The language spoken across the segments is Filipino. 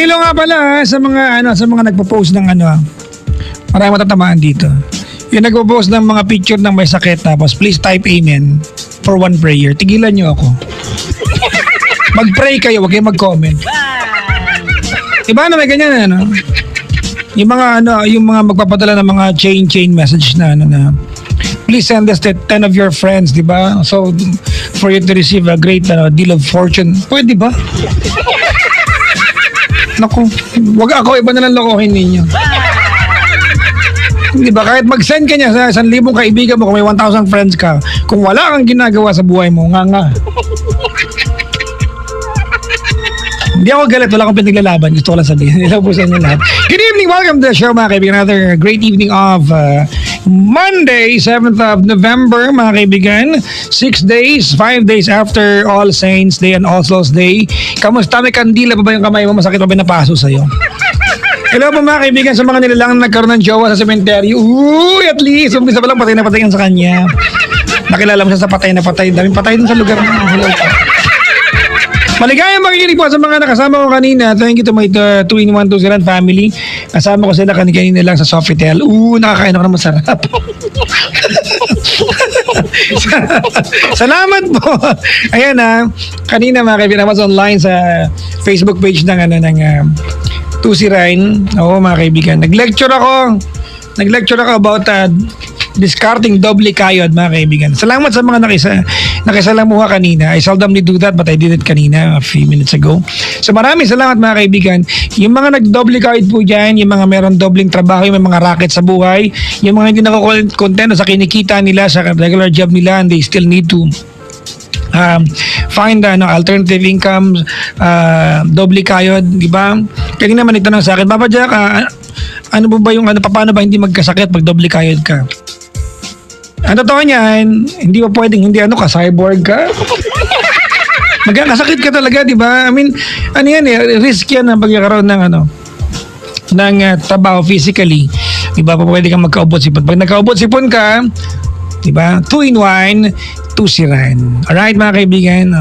hello nga pala sa mga nagpo-post ng marami matatamaan dito. Yung nagpo-post ng mga picture ng may sakit tapos please type amen for one prayer. Tigilan niyo ako. Mag-pray kayo, wag kayong mag-comment. Iba na may ganyan Yung mga magpapadala ng mga chain message na please send us 10 of your friends, di ba? So for you to receive a great deal of fortune. Pwede ba? Naku, wag ako, iba na lang lokohin ninyo. Di ba? Kahit mag-send ka niya sa 1,000 kaibigan mo, kung may 1,000 friends ka, kung wala kang ginagawa sa buhay mo, nga. Hindi ako galit, wala akong pinaglalaban. Gusto ko lang sabihin. Hello po sa inyo lahat. Good evening, welcome to the show mga kaibigan. Another great evening of Monday, 7th of November mga kaibigan. 6 days, 5 days after All Saints Day and All Souls Day. Kamusta? May kandila pa ba yung kamay mo? Masakit pa ba napaso sa'yo? Hello po mga kaibigan sa mga nilalang nagkaroon ng jowa sa sementeryo. Uy, at least, umpisa pa lang patay na patay sa kanya. Nakilala mo siya sa patay na patay. Daming patay dun sa lugar mo. Hello po. Maligayang makikinig po sa mga nakasama ko kanina. Thank you to my 2-in-1 2-0 family. Kasama ko sila kanina lang sa Sofitel. Nakakain ako ng masarap. Salamat po. Ayan kanina mga kaibigan, I was online sa Facebook page ng 2C Ryan. Oo mga kaibigan. Nag-lecture ako about discarding doble kayod mga kaibigan. Salamat sa mga nakisalamuha kanina. I seldomly do that but I did it kanina a few minutes ago. So maraming salamat mga kaibigan. Yung mga nagdoble kayod po dyan, yung mga meron dobling trabaho, yung mga racket sa buhay, yung mga hindi nakokontento sa kinikita nila sa regular job nila and they still need to find alternative income, doble kayod, di ba? Kanina man nagtanong sa akin, Papa Jack, ano ba yung paano ba hindi magkasakit pag doble kayod ka? Ang totoo niyan, hindi ba pwedeng hindi cyborg ka? Magkakasakit ka talaga, di ba? I mean, risk yan ang pagkakaroon ng trabaho physically. Di ba? Pwede kang magkaubot-sipon. Pag nagkaubot-sipon ka, di ba? 2-in-1, 2-siran. Alright mga kaibigan.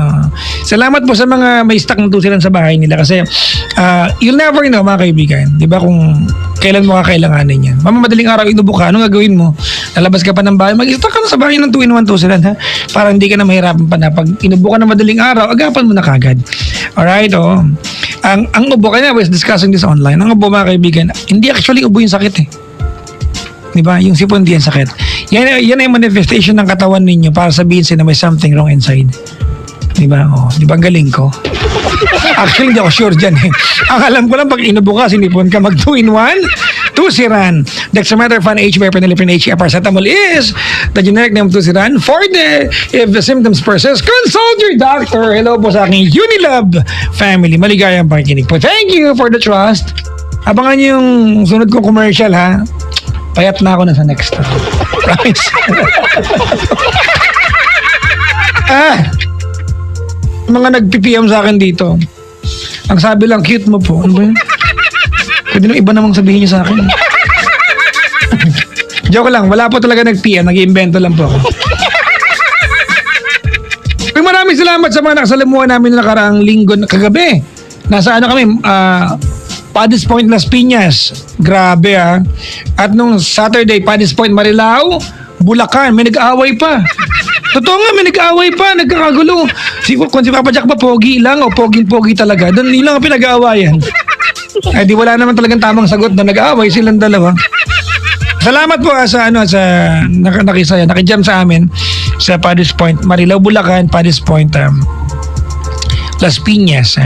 Salamat po sa mga may stock ng 2-siran sa bahay nila kasi you'll never know mga kaibigan. Di ba kung kailan mo kakailanganin yan. Madaling araw inubo ka, ano gagawin mo? Lalabas ka pa ng bahay, mag-stock ka na sa bahay ng 2-in-1 2-siran para hindi ka na mahirapan pa na. Pag inubo ka na madaling araw, agapan mo na kagad. Alright Ang ubo, kaya I was discussing this online. Ang ubo mga kaibigan, hindi actually ubo yung sakit Diba? Yung sipon di yan sakit. Yan ay manifestation ng katawan ninyo para sabihin na may something wrong inside. Diba? Diba ang galing ko? Actually, hindi ako sure dyan Ang alam ko lang, pag inubo ka, sinipon ka, mag 2-in-1, 2-siran. Dexamethasone, H-Phenylphine, H-Paracetamol is the generic name of 2-siran. If the symptoms persist, consult your doctor. Hello po sa aking Unilab family. Maligayang pakikinig po. Thank you for the trust. Abangan niyo yung sunod kong commercial Payat na ako na sa next. Promise. Mga nag-PPM sa akin dito. Ang sabi lang, cute mo po. Ano ba yun? Pwede nang iba namang sabihin niyo sa akin. Joke lang, wala po talaga nag-PM. Nag-iimbento lang po ako. Maraming salamat sa mga nakasalamuhan namin na nakaraang linggo kagabi. Nasa kami, Paddy's Point, Las Piñas. Grabe At nung Saturday, Paddy's Point, Marilao, Bulacan. May nag-aaway pa. Totoo nga, may nag-aaway pa. Nagkakagulo. Kung si Papa Jack ba, pogi lang o poging-pogi talaga. Doon lang ang pinag-aawayan. Di wala naman talagang tamang sagot na nag-aaway silang dalawa. Salamat po sa nakijam sa amin sa Paddy's Point, Marilao, Bulacan, Paddy's Point, Las Piñas.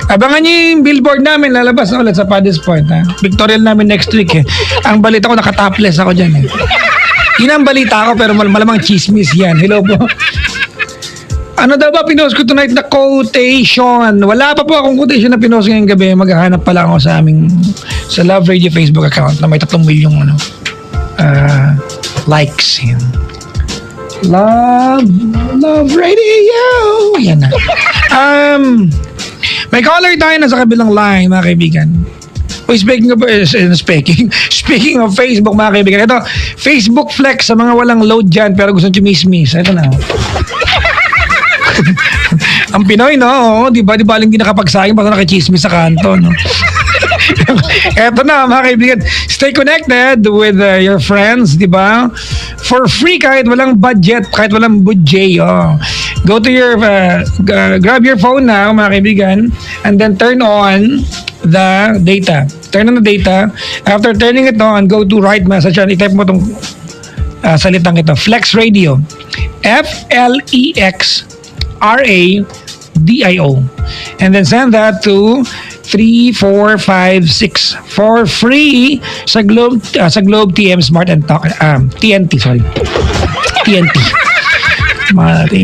Abangan niyo yung billboard namin, lalabas na ulit sa Paddy's Point. Pictorial namin next week. Ang balita ko, nakatopless ako dyan. Yun ang balita ko, pero malamang chismis yan. Hello po. Ano daw ba pinost ko tonight na quotation? Wala pa po akong quotation na pinost ngayong gabi. Maghahanap pa lang ako sa Love Radio Facebook account na may 3 milyong likes. Love Radio. Yan na. May caller tayo na sa kabilang line, mga kaibigan. Speaking of Facebook, mga kaibigan. Ito, Facebook flex sa mga walang load dyan pero gusto chumismis. Ito na. Ang Pinoy, no? Di ba? Di ba aling di nakapagsayang basta nakichismis sa kanto, no? Eto na mga kaibigan, stay connected with your friends, di ba? For free kahit walang budget, kahit walang budget. Oh. Go to your, grab your phone now mga kaibigan, and then turn on the data. Turn on the data. After turning it on, go to write message and itype mo itong salitang ito. Flex Radio. FLEXRADIO. And then send that to 34556 for free sa Globe TM Smart and Talk TNT, sorry. TNT.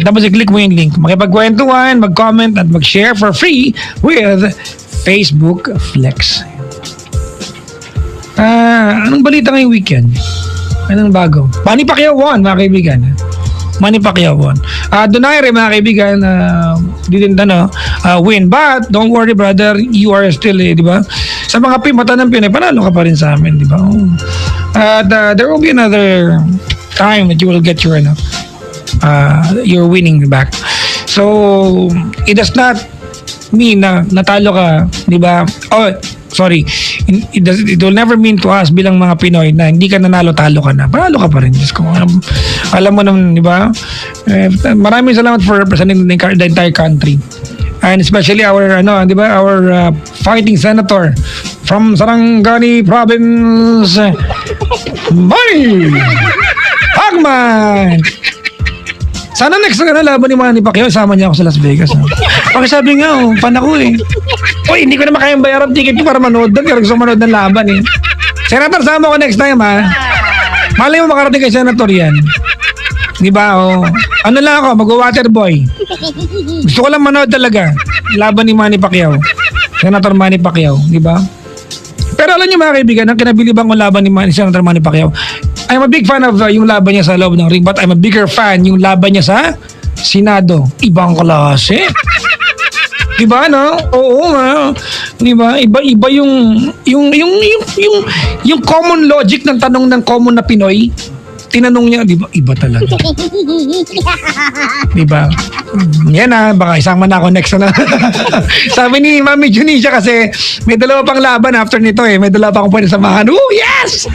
Tapos i-click mo yung link. Makipagkwentuhan, mag-comment at mag-share for free with Facebook Flex. Anong balita ngayong weekend? Anong bago? Manny Pacquiao won, mga kaibigan. Manny Pacquiao won. Donaire, mga kaibigan, didn't win. But, don't worry, brother, you are still, di ba? Sa mga mata ng Pinoy, panalo ka pa rin sa amin, di ba? There will be another time that you will get your winning back. So, it does not mean na natalo ka, di ba? Oh, sorry. It will never mean to us bilang mga Pinoy na hindi ka nanalo, talo ka na. Panalo ka pa rin. Diyos ko. Alam mo naman, di ba? Maraming salamat for representing the entire country. And especially our, di ba, our fighting senator from Sarangani Province, Manny Pacman. Sana next na laban ni Manny Pacquiao, sama niya ako sa Las Vegas. Pakisabi nga, fan ako eh. Uy, hindi ko na makayang bayaran ticket ko para manood doon. Pero gusto manood ng laban eh. Senator, sama ko next time ha. Malay mo makarating kay Senator yan. Di ba? Oh. Ano lang ako, mag-water boy. Gusto ko lang manood talaga. Laban ni Manny Pacquiao. Senator Manny Pacquiao. Di ba? Pero alam niyo mga kaibigan, ang kinabilibang kong laban ni Senator Manny Pacquiao, I'm a big fan of yung laban niya sa loob ng ring, but I'm a bigger fan yung laban niya sa Senado. Ibang klase. Diba, no? Oo nga. Diba? Iba yung common logic ng tanong ng common na Pinoy. Tinanong niya, diba? Iba talaga. Diba? Yan baka isama na ako next na. Sabi ni Mami Junisha kasi may dalawa pang laban after nito eh. May dalawa pa akong pwede samahan. Oh, yes!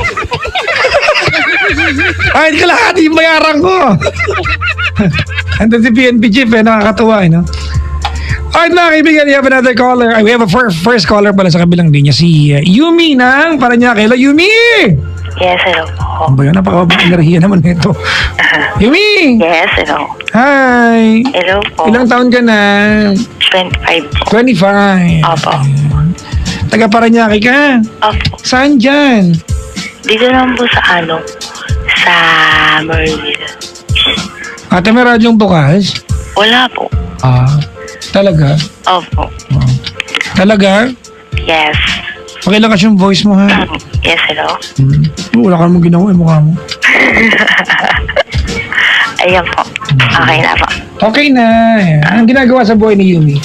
Ay, kalahati yung bayaran ko. Andun si PNP Chief nakakatuwa no? Alright mga kaibigan, we have another caller. We have a first caller pala sa kabilang linya, si Yumi ng Paranaque. Hello, Yumi! Yes, hello po. Ano ba yun? Napakabang enerhiya naman nito. Yumi! Yes, hello. Hi! Hello po. Ilang taon ka na? 25 po. 25. Opo. Taga Paranaque ka? Opo. Saan dyan? Dito lang po sa sa Merville. Ate, may radyong bukas? Wala po. Talaga? Opo. Talaga? Yes. Pakilakas yung voice mo ha. Yes, hello. Wala ka namang ginawa yung mukha mo. Ayan po. Okay na po. Okay na. Anong ginagawa sa buhay ni Yumi?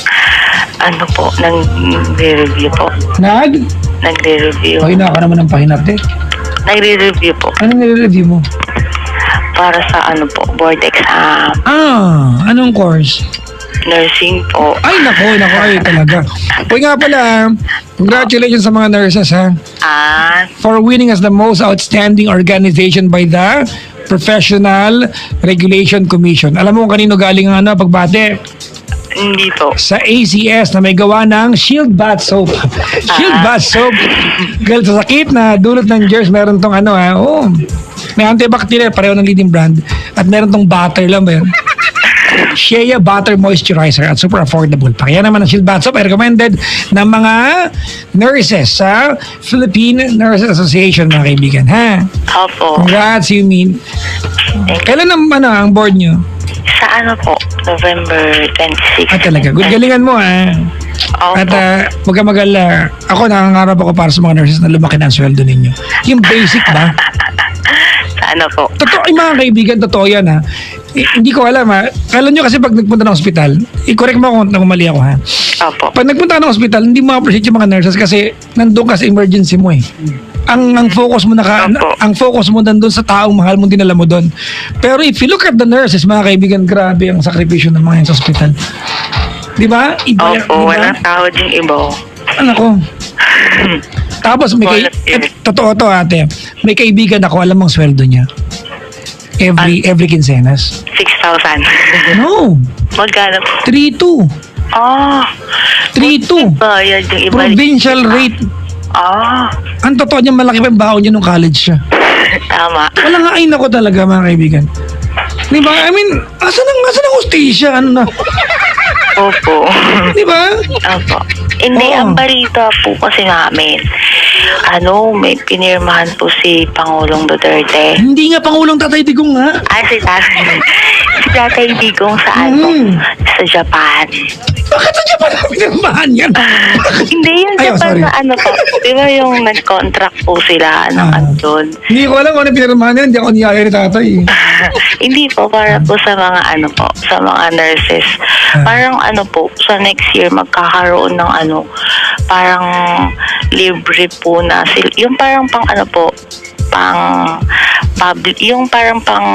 Ano po, nagre-review po. Nagre-review. Pahina ka naman ng pahinat eh. Nagre-review po. Anong nire-review mo? Para sa board exam. Anong course? Nursing po. Ay, nako, ay talaga. Uy nga pala, congratulations sa mga nurses ha. For winning as the most outstanding organization by the Professional Regulation Commission. Alam mo kung kanino galing ang pagbate? Hindi po. Sa ACS na may gawa ng Shield Bath Soap. Shield Bath Soap. Girl, sa sakit na dulot ng germs, meron tong may antibacterial, pareho ng leading brand. At meron tong butter lang ba yun? Shea Butter Moisturizer at super affordable. Kaya naman ang Shield Bath Soap ay recommended ng mga nurses sa Philippine Nurses Association, mga kaibigan. Ha? Opo. Congrats, you mean. Kailan ang board nyo? Sa po? November 26. Talaga. Good galingan mo Opo. At huwag ka mag-alala. Ako nangangarap ako para sa mga nurses na lumaki na ang sweldo ninyo. Yung basic ba? Sa po? Totoo, mga kaibigan, totoo yan hindi ko alam Alam nyo kasi pag nagpunta ng ospital, i-correct mo kung mali ako Opo. Pag nagpunta ng ospital, hindi mo appreciate yung mga nurses kasi nandun ka sa emergency mo Ang focus mo ang focus mo nandun sa taong mahal mo dinala mo doon. Pero if you look at the nurses, mga kaibigan, grabe ang sakripisyo ng mga yan sa ospital. Di ba? Opo, walang tao din iba. Ano ko? Tapos Volunteer. totoo to ate, may kaibigan ako, alam mong sweldo niya. Every quincenas. 6,000. No, Magkano po? 3-2. Ah. 3-2. Bayad yung iba. Provincial rate. Ah. Ang totoo niya, malaki pa yung baon niya nung college siya. Tama. Walang hain ako talaga, mga kaibigan. Di ba? I mean, asan ang hustisya? Ano na? Opo. Di ba? Opo. Hindi, Oo. ang balita po kasi namin, may pinirmahan po si Pangulong Duterte. Hindi nga Pangulong Tatay Digong nga. Si Tatay Digong sa sa Japan. Bakit sa Japan na pinirmahan yan? Hindi yung Ay, Japan sorry. na po. Di ba yung nag-contract po sila ng doon? Hindi ko alam kung ano pinirmahan yan. Hindi ako niyaya ni Tatay. Hindi po, para po sa mga sa mga nurses. Parang po, sa next year magkakaroon ng parang libre po na sila. Yung parang pang pang public, yung parang pang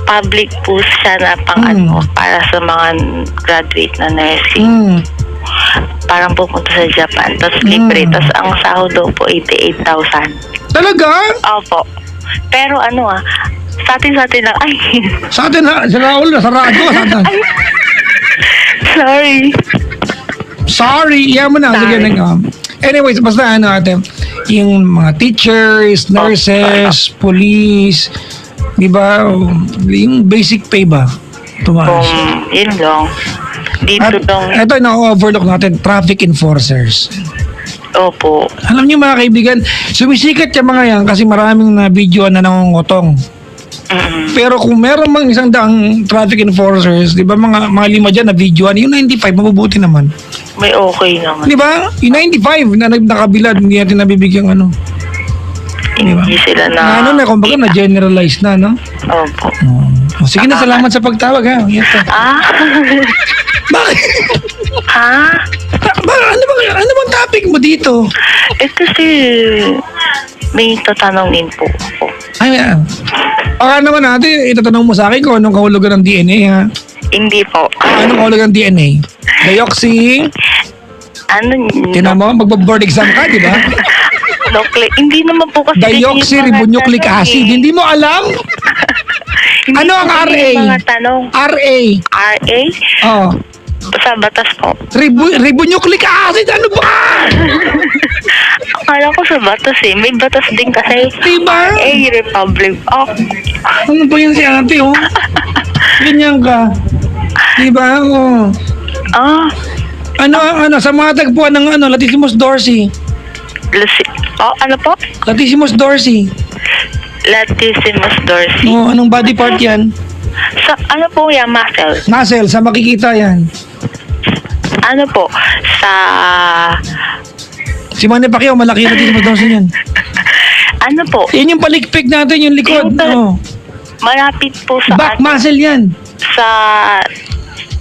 public po siya na pang para sa mga graduate na nursing. Parang pupunta sa Japan, tapos libre, tapos ang sahod daw po 88,000. Talaga? Opo. Pero sa atin lang. Ay, Sa atin ha? Sa Raul na, sa radyo. Sa atin. sorry. Sorry. Iyan mo na. Sige, anyways, basta ate, yung mga teachers, nurses, police, di ba, yung basic pay ba? Tumaas. Yun lang. Dito lang. Ito, na-overlook natin, traffic enforcers. Opo. Alam niyo mga kaibigan, sumisikat yung mga yan kasi maraming na video na nangungutong. Pero kung meron mang isang daang traffic enforcers, di ba mga 5 dyan na videoan, yung 95, mabubuti naman. May okay naman. Di ba? Yung 95 na nakabilad, hindi natin nabibigyang Hindi sila na... kumbaga na-generalize na, no? Opo. Sige na, salamat sa pagtawag, ha? Ito. Bakit? Ano bang topic mo dito? Kasi may tatanungin po ako. Ay, baka naman natin, itatanong mo sa akin kung anong kahulugan ng DNA, ha? Hindi po. Anong kahulugan ng DNA? Deoxy? Tinan mo, magbo-board exam ka, di ba? Hindi naman po kasi... Deoxyribonucleic acid. Hindi mo alam? Ano ang RA? Mga tanong. RA. RA? Oh. Sa batas po. Ribonucleic acid, ano ba? Akala ko sa batas eh. May batas din kasi. Diba? RA, Republic of... Ano ba yun si ate, oh? Ganyan ka. Diba? Oh. Ano, sa mga tagpuan ng Latissimus dorsi. ano po? Latissimus dorsi. Latissimus dorsi. Oh, anong body part yan? Sa, po yan? Muscle. Muscle, sa makikita yan. Ano po? Sa... Si Manny Pacquiao, malaki yung Latissimus dorsi yan. Ano po? Yan yung palikpik natin, yung likod. Malapit po sa... Back muscle yan. Sa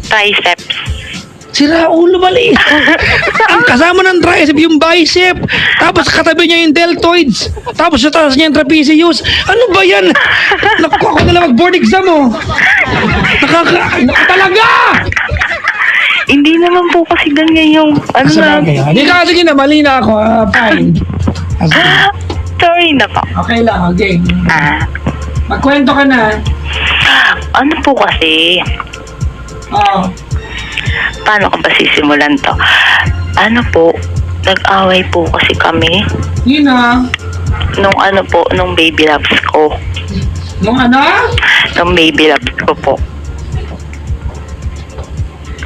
triceps. Sira ulo, mali. Ang kasama ng tricep, yung bicep. Tapos katabi niya yung deltoids. Tapos sa taas niya yung trapezius. Ano ba yan? Naku, ako na lang mag-board exam, oh. Talaga! Hindi naman po kasi ganyan yung... Hindi ka, sige na, mali na ako. Fine. Sorry na po. Okay lang, okay. Magkwento ka na. Ano po kasi... Paano ko ba sisimulan to? Nag-away po kasi kami. Yun na. Nung baby loves ko. Nung ano? Nung baby loves ko po.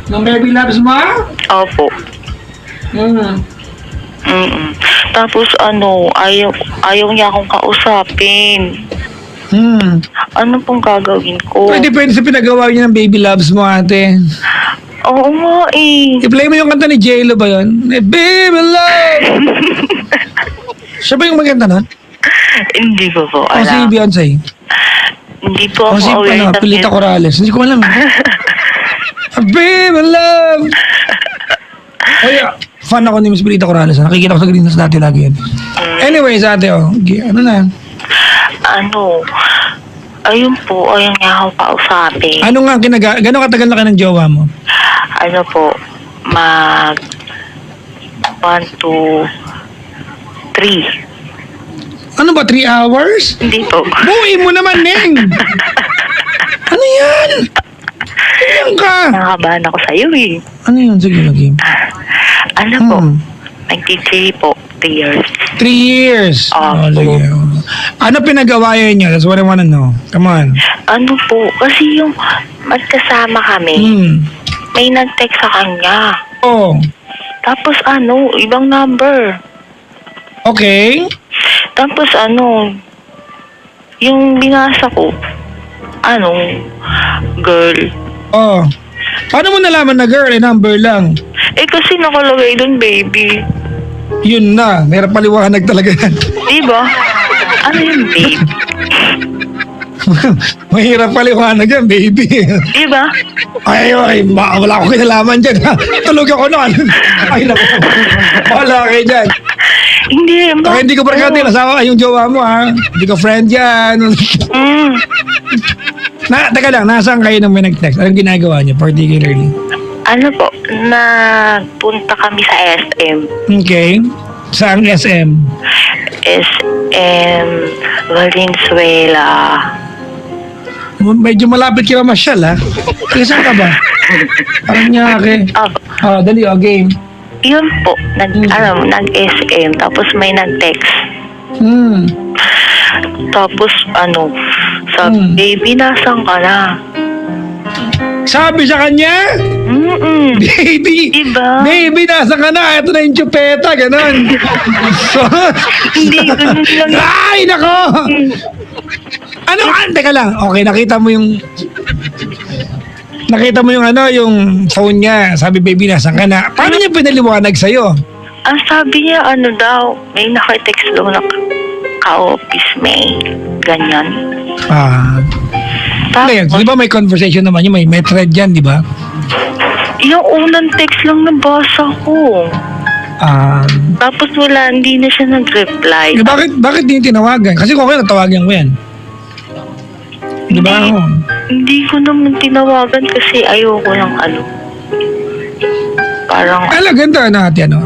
Nung baby loves mo? Opo. Tapos ayaw niya akong kausapin. Ano pong gagawin ko? Depende sa pinagawa niya ng baby loves mo, ate. Oo nga eh. I-play mo yung kanta ni J-Lo ba yun? Baby love! Siya ba yung maganda nun? Hindi ko po O si alam. Beyonce? Hindi po O si ako aware ng Pilita Corrales? Hindi ko alam. Baby love! Ay, fan ako ni Miss Pilita Corrales. Nakikita ko sa Green House dati lagi yan. Anyways, ate, ano na? Ayun po, ayaw niya akong kausapin. Ano nga gano'ng katagal na ka ng jowa mo? 1, 2, 3. Ano ba, 3 hours? Hindi po. Buhay mo naman, Neng! Ano yan? Ganyan ka! Nakabahan ako sa'yo eh. Ano yun? Sige, lagi. Ano po? 93 po. 3 years. 3 years. Opo. Sige. Ano pinagawayan niyo? That's what I wanna know. Come on. Ano po? Kasi yung magkasama kami, may nag-text sa kanya. Oh. Tapos ibang number. Okay. Tapos yung binasa ko, girl. Oh. Paano mo nalaman na girl? Number lang. Kasi nakalagay dun, baby. Yun na. Meron paliwanag talaga yan. Diba? Ano yung babe? Mahirap paliwanag yan, baby. Diba? Ay, wala akong kinalaman dyan. Tulog ako noon. Ay, naku. Wala kayo dyan. Hindi, Hindi ko barkati. Nasawa yung jowa mo, ha? Hindi ko friend yan. Teka lang, nasaan kayo nang may nag-text? Anong ginagawa niyo particularly? Ano po, nagpunta kami sa SM. Okay. Saan SM? SM Valenzuela. Medyo malapit kaya masyal, ha? Saan ka ba? Parang nyake. Dali, game. Yun po, nag-SM, tapos may nag-text. Tapos sabi, baby, nasan ka na? Sabi sa kanya? Baby! Diba? Baby, nasa ka na? Ito na yung chupeta, ganon. So, Hindi, ganun lang. ay, nako! Teka lang. Okay, nakita mo yung yung phone niya. Sabi, baby, nasan ka na? Paano niya pinaliwanag sa'yo? Ang sabi niya, daw, may nakitext daw na ka-office mate. Ganyan. Ngayon, di ba may conversation naman yun? May thread yan, di ba? Yung unang text lang nabasa ko. Tapos hindi na siya nag-reply. Bakit di yung tinawagan? Kasi kung kaya natawagan ko yan. Di ba? Hindi ko naman tinawagan kasi ayoko ng parang... Ganda natin,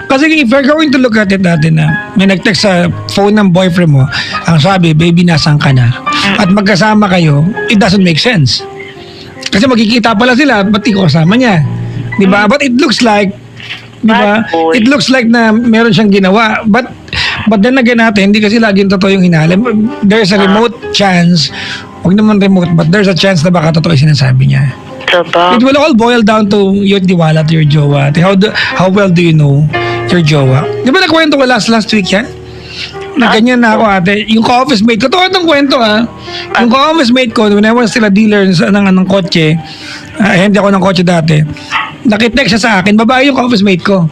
Kasi if you're going to look at it natin na may nag-text sa phone ng boyfriend mo, ang sabi, baby, nasan ka na? At magkasama kayo, it doesn't make sense. Kasi magkikita pala sila, ba't di ko kasama niya? Di ba? But it looks like, di ba? It looks like na meron siyang ginawa. But then again natin, hindi kasi laging totoo yung hinalim. There's a remote chance, huwag naman remote, but there's a chance na baka totoo yung sinasabi niya. Diba? It will all boil down to your tiwala to your jowa. How well do you know your jowa? Di ba nakwento ko last week yan? Na ganyan na ako, ate. Yung ka-office mate ko, totoo itong kwento, ha? Yung ka-office mate ko, when I was still a dealer ng kotse, hindi ako ng kotse dati, nakitext siya sa akin, babae yung ka-office mate ko.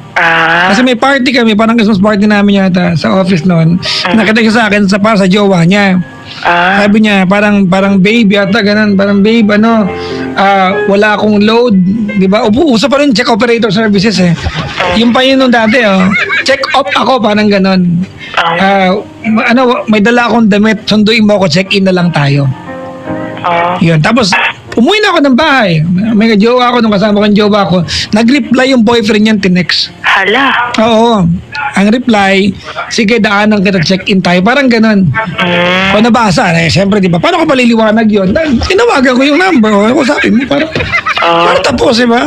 Kasi may party kami, parang Christmas party namin yata sa office noon. Nakitext siya sa akin para sa jowa niya. Sabi niya, parang babe yata, ganun. Parang babe, wala akong load. Di ba? Uso pa rin check operator services, eh. Yung pa yun nung dati, check up ako, parang ganun. May dala akong damit, sunduin mo ako, check-in na lang tayo. Yun. Tapos, umuwi na ako ng bahay. May jowa ako, nung kasama ko yung jowa ko, nag-reply yung boyfriend niyan, tinext. Hala. Oo. Ang reply, sige, daanan kita, check-in tayo. Parang ganun. O nabasa, siyempre, di ba? Paano ko paliliwanag yun? Tinawagan ko yung number. O sabi mo, parang tapos, di ba?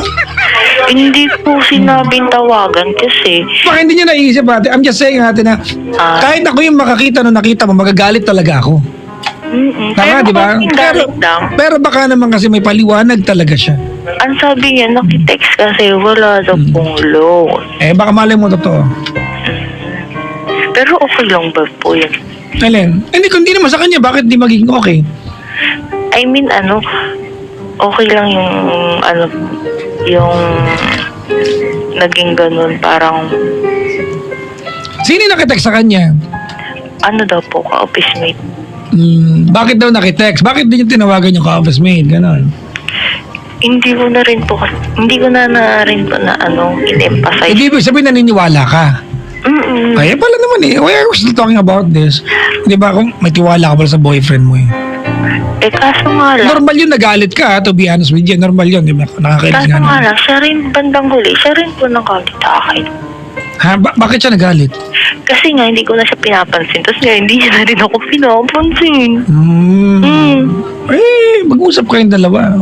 Hindi po sinabing tawagan kasi... Baka hindi niya naisip, ate. I'm just saying, ate, na kahit ako yung makakita nung nakita mo, magagalit talaga ako. Tama, di ba? Pero baka naman kasi may paliwanag talaga siya. Ang sabi niya, nakitext kasi wala daw pong loan. Baka malay mo totoo. Pero okay lang ba po yun? Alin? Hindi naman sa kanya, bakit di magiging okay? I mean, okay lang yung naging ganun, parang... Sino yung nakitext sa kanya? Daw po, ka-office mate. Bakit daw nakitext? Bakit di niyo tinawagan yung ka-office mate? Ganon. Hindi ko na rin po na in-emphasize. Hindi ibig sabihin naniniwala ka. Ay, pala naman eh. Why are we still talking about this? Di ba kung may tiwala ka pala sa boyfriend mo eh? Kaso nga lang. Normal yun, nagalit ka, to be honest with you. Normal yun, di ba? Nakakainis Kaso nga lang, siya rin bandang huli. Siya rin po nagalit sa akin. Ha? Bakit siya nagalit? Kasi nga, hindi ko na siya pinapansin. Tapos nga, hindi niya na rin ako pinapansin. Mag-usap kayong dalawa.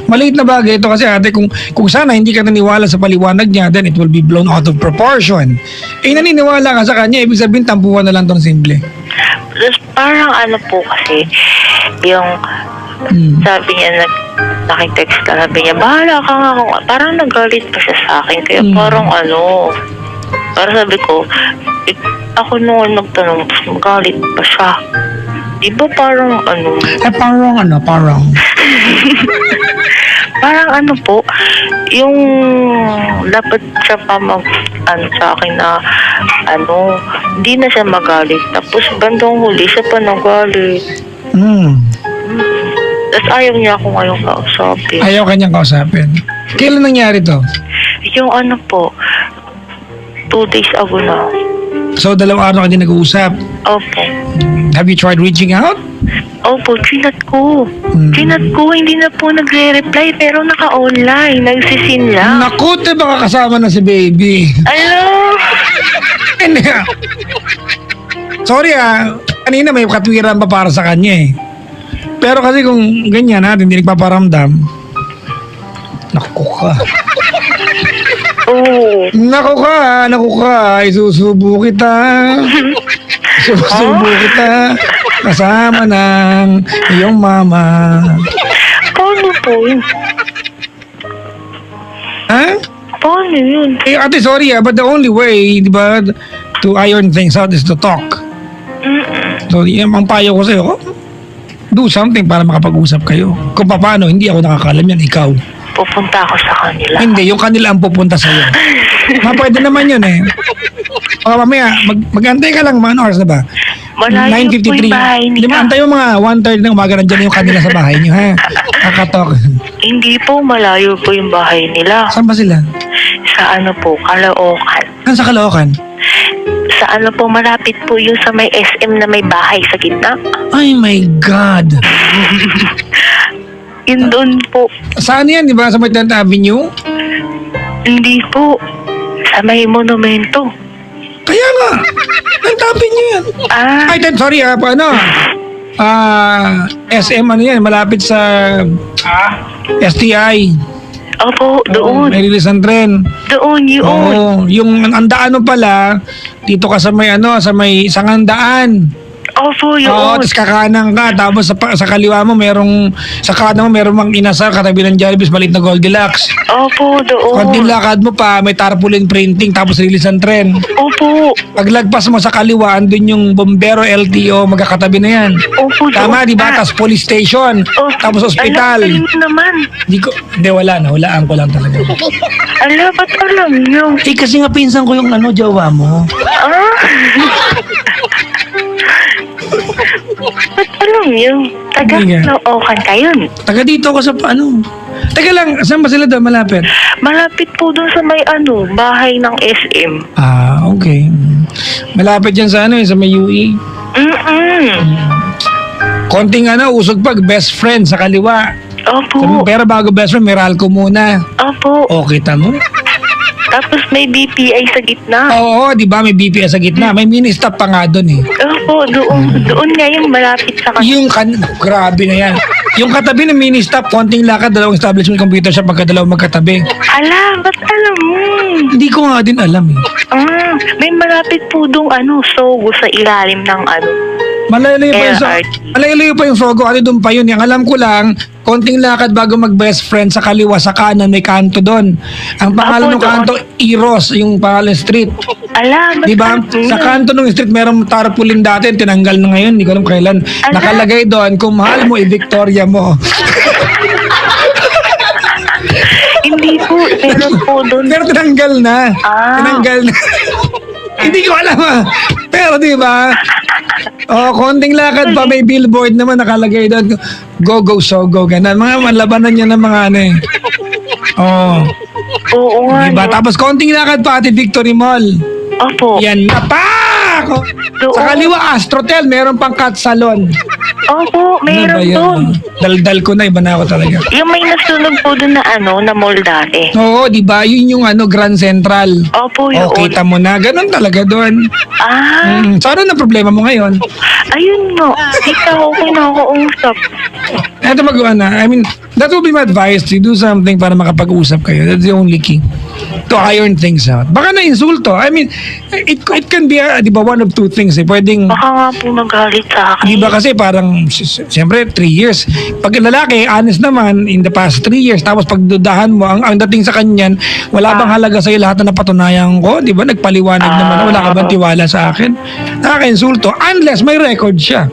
Maliit na bagay ito kasi ate, kung sana hindi ka naniwala sa paliwanag niya, then it will be blown out of proportion. Naniniwala ka sa kanya, ibig sabihin tampuhan na lang itong simple. Tapos parang ano po kasi, yung sabi niya, nakitext ka, sabi niya, bahala ka nga ako. Parang nagalit pa siya sa akin. Kaya parang parang sabi ko, ako noon nagtanong, tapos magalit pa siya. Di ba parang Parang. parang po, yung dapat siya pa sa akin na hindi na siya magalit. Tapos bandang huli siya pa nagalit. Tapos ayaw niya ako ngayon kausapin. Ayaw kanyang kausapin. Kailan nangyari to? Yung po, 2 days ago na. So, 2 araw ka din nag-uusap. Opo. Have you tried reaching out? Opo, chinat ko. Chinat ko, hindi na po nagre-reply pero naka-online. Nagsisin lang. Naku, baka kasama na si baby. Ano? Hindi. Sorry kanina may katwiran pa para sa kanya eh. Pero kasi kung ganyan hindi nagpaparamdam, naku ka. Oo. Naku ka, isusubo kita. Isusubo kita. Kasama ng iyong mama. Paano po yun? Ha? Paano yun? Ate, sorry but the only way, di ba, to iron things out is to talk. So, ang payo ko sa'yo, do something para makapag-usap kayo. Kung paano, hindi ako nakakalam yan, ikaw. Pupunta ako sa kanila. Hindi, yung kanila ang pupunta sa'yo. Pwede naman yun eh. O mamaya, mag-antay ka lang, mga oras na ba? Malayo po yung bahay Di ba, nila. antay yung mga 1:30 ng umaga, nandiyan yung kanila sa bahay niyo, ha? Kakatok. Hindi po, malayo po yung bahay nila. Saan ba sila? Sa po, Caloocan. Saan sa Caloocan? Sa po, malapit po yung sa may SM na may bahay sa gitna. Ay my God. Yun doon po. Saan yan, di ba? Sa Martin Avenue? Hindi po. Sa may monumento. Kaya nga. Ang tabi niyo yan. Ay, sorry paano? SM yan, malapit sa STI. Opo, doon. May rilisan tren. Doon, yun. Oo, yung ang daan pala, dito ka sa may sa may Sangandaan. Opo, yun. Oo, tapos kakanan ka, tapos sa kaliwa mo sa kanan mo merong mang inasal katabi ng Jollibee, maliit na Goldilocks. Opo, doon. Konting lakad mo pa, may tarpaulin printing, tapos rilisan tren. Opo. Paglagpas mo sa kaliwa, andun yung Bombero LTO, magkakatabi na yan. Opo, Tama, di ba? Tapos police station, tapos ospital. Alam naman. Hindi, wala na. Hulaan ko lang talaga. Ba't alam nyo? Kasi nga pinsan ko yung jowa mo. Ba't alam nyo? Taga-Caloocan kayo. Taga dito ko sa Teka lang, saan ba sila doon malapit? Malapit po doon sa may bahay ng SM. Okay. Malapit yan sa sa may UE. Konting usog pag best friend sa kaliwa. Opo. Pero bago best friend, Meralco muna. Opo. O, kita mo? Tapos may BPI sa gitna. Oo, di ba? May BPI sa gitna. May mini-stop pa nga doon eh. Opo, doon. Doon nga yung malapit sa Grabe na yan. Yung katabi ng mini-stop, konting lakad, 2 establishment computer shop, magkadalawang magkatabi. Ba't alam mo? Hindi ko nga din alam eh. May malapit po doon Sogo sa ilalim ng Malayo pa yung Sogo. Doon pa yun. Yung alam ko lang, konting lakad bago mag-best friend sa kaliwa, sa kanan, may kanto doon. Ang pangalan ng kanto, Eros, yung pangalan street. Di ba? Sa kanto ng street, merong tarpaulin dati, tinanggal na ngayon, hindi ko alam kailan. Nakalagay doon, kung mahal mo, i-Victoria mo. Hindi po, meron po doon. Pero tinanggal na. Tinanggal na. Hindi ko alam Pero di ba? Konting lakad pa, may billboard naman nakalagay doon. Go, Sogo, ganun. Mga labanan niya ng mga Oo nga. Diba? Tapos konting lakad pa, Ate Victory Mall. Opo. Yan na pa! Doon. Sa kaliwa, Astrotel, meron pang cat salon. Opo, Ano ba meron yan? doon. Daldal ko na, iba na ako talaga. Yung may nasunog po doon na na mall dati. Oo, di ba? Yun yung Grand Central. Opo, Oh, yun. kita mo na. Ganun talaga doon. Ah, So, ano na problema mo ngayon? ayun no. Ikaw, okay na ako usap. Eto magawa na. I mean, that will be my advice to do something para makapag-usap kayo. That's the only key. To iron things out. Baka na-insulto. I mean, it can be, di ba, one of two things. Pwedeng, Baka nga po nagalit sa akin. di ba kasi parang, siyempre, 3 years. Pag lalaki, honest naman, in the past 3 years, tapos pagdudahan mo, ang dating sa kanyan, wala bang halaga sa'yo lahat na napatunayan ko? Di ba? Nagpaliwanag naman na wala ka bang tiwala sa akin? Nakaka-insulto. Unless may record siya.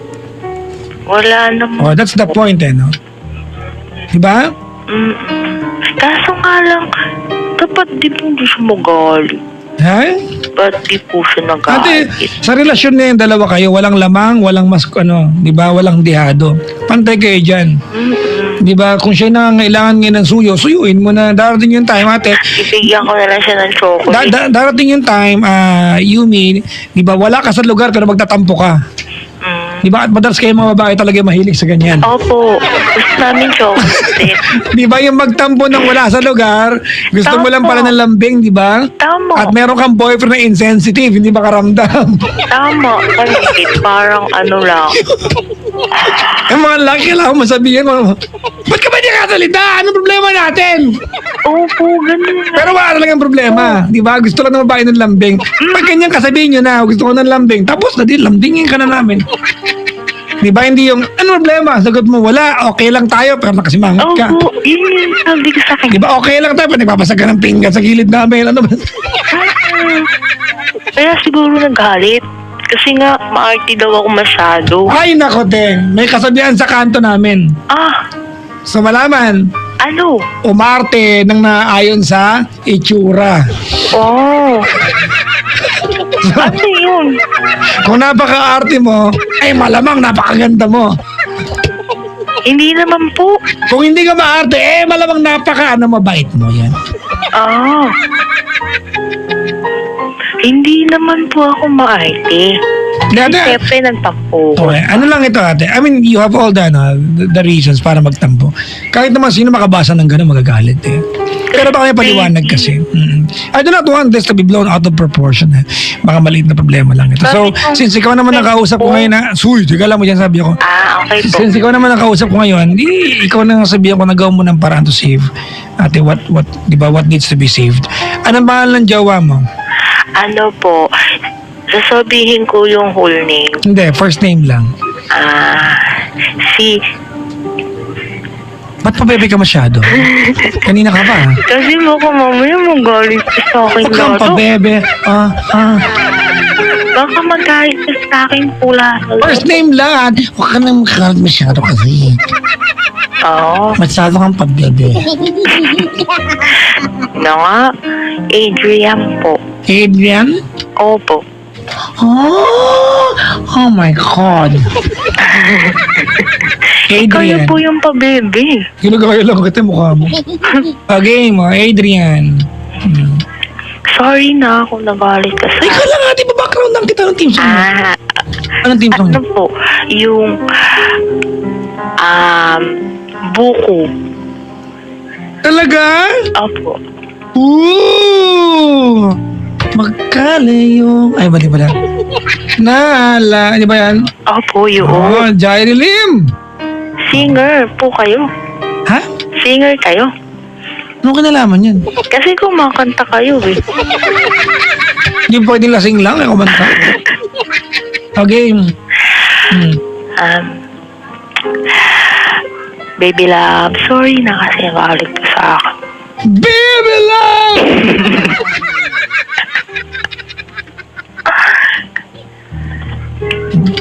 Wala naman. Oh, that's the point no? Di ba? Kaso nga lang, dapat di po hindi siya magalit. Ha? Ba't di po siya Ate, nagalit? sa relasyon na yung dalawa kayo, walang lamang, walang di ba? Walang dihado. Pantay kayo dyan. Di ba? Kung siya nangangailangan ngayon ng suyo, suyuin mo na. Darating yung time, ate. Ibigyan ko na lang siya ng chocolate. Darating yung time, Yumi, di ba? Wala ka sa lugar pero magtatampo ka. Di ba? At madalas kayo mga babae talaga mahilig sa ganyan. Opo, gusto namin chocolate. Di ba yung magtampo ng wala sa lugar, gusto mo lang pala ng lambing, di ba? Tama. At meron kang boyfriend na insensitive, hindi ba karamdam? Tama. Kasi parang lang. Yung mga lalaki, kailangan mo sabihin mo, ba't ka ba hindi kasalita? Anong problema natin? Opo, ganun. Pero wala lang ang problema. Di ba? Gusto lang ng babae ng lambing. Pag ganyan kasabihin nyo na, gusto ko ng lambing. Tapos na din, lambingin ka na namin. Di ba? Hindi yung, ano problema? Sagot mo, wala. Okay lang tayo, pero nakasimangot ka. Opo, yun yung sabi ko sa akin. Di ba? Okay lang tayo, pero nagpapasag ka ng pinggan sa gilid namin. Ano ba? Kaya siguro nagalit. Kasi nga, maarte daw ako masyado. Ay, nako, Teng. May kasabihan sa kanto namin. So, malaman, Ano? umarte nang naayon sa itsura. Oh. Ano yun? Kung napaka-arte mo, ay malamang napakaganda mo. Hindi naman po. Kung hindi ka maarte, malamang mabait mo yan. Hindi naman po ako maarte. Dada, Siyempre, nagtampo ko. okay, ano lang ito ate? I mean, you have all the reasons para magtampo. Kahit naman sino makabasa ng gano'n, magagalit eh. Pero baka may paliwanag kasi. I do not want this to be blown out of proportion. Baka maliit na problema lang ito. So, since ikaw naman nakausap ko ngayon na, teka lang mo dyan sabi ko. Okay po. Since ikaw naman nakausap ko ngayon, ikaw na sabihan ko, nagawa mo ng paraan to save. Ate, di ba, what needs to be saved? Anong pangalan ng jowa mo? Ano po, sasabihin ko yung whole name. Hindi, first name lang. Si... Ba't pabebe ka masyado? Kanina ka pa. Kasi baka mamaya magalit ka sa akin Huwag kang lalo. pabebe. Baka magalit ka sa akin pula. First name lang. Huwag ka nang makalit masyado kasi. Oo. Masyado kang pabebe. Na nga, Adrian po. Adrian? Opo. Oh my God. Ikaw Adrian. po yung pabebe. Ginagaya lang kita mukha mo. Okay mo, Adrian. Sorry na ako nagalit ka sa... Ikaw lang ate, background lang kita ng team song mo. Anong team song Ano mo? po, yung... buko. Talaga? Opo. Ooh! Magkalayo. Ay, mali pala. Nala. Ano ba yan? Opo, yun. Oh, Jairi Lim. Singer po kayo. Ha? Singer kayo. Ano kinalaman yan? Kasi kumakanta kayo eh. Hindi pwedeng lasing lang. Kumanta. Okay. Baby love, sorry na kasi nagalit ka sa akin. Baby love!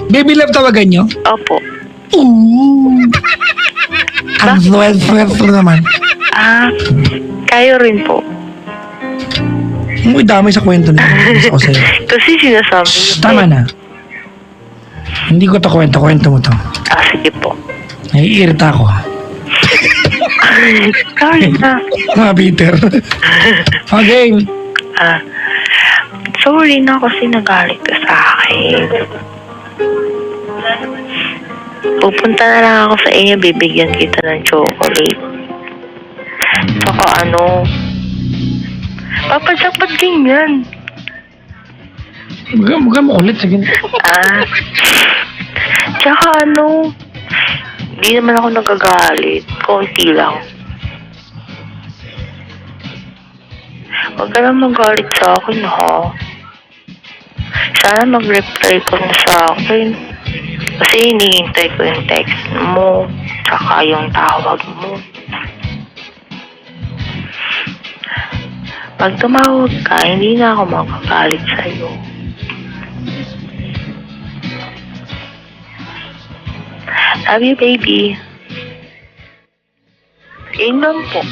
Baby love tawagan nyo? Opo. Ooh. Ang swerte naman. Kayo rin po. Uy, dami sa kwento na yun. Ako sa'yo. Kasi sinasabi niyo. Tama na. Hindi ko to kwento mo to. Sige po. Naiirita ako. Sorry na. Mga Peter. Okay. Sorry na kasi nagalit ka sa akin. Pupunta na lang ako sa inyo, bibigyan kita ng chocolate. Tsaka Papa Jack, ba't ganyan? Mukhang mo ulit, sige. Tsaka hindi naman ako nagagalit. Konti lang. Huwag ka lang magalit sa akin, ha? Sana mag-reply ko na sa akin. Kasi hinihintay ko yung text mo, tsaka yung tawag mo. Pag tumawag ka, hindi na ako magagalit sa'yo. Love you, baby. Yun lang po.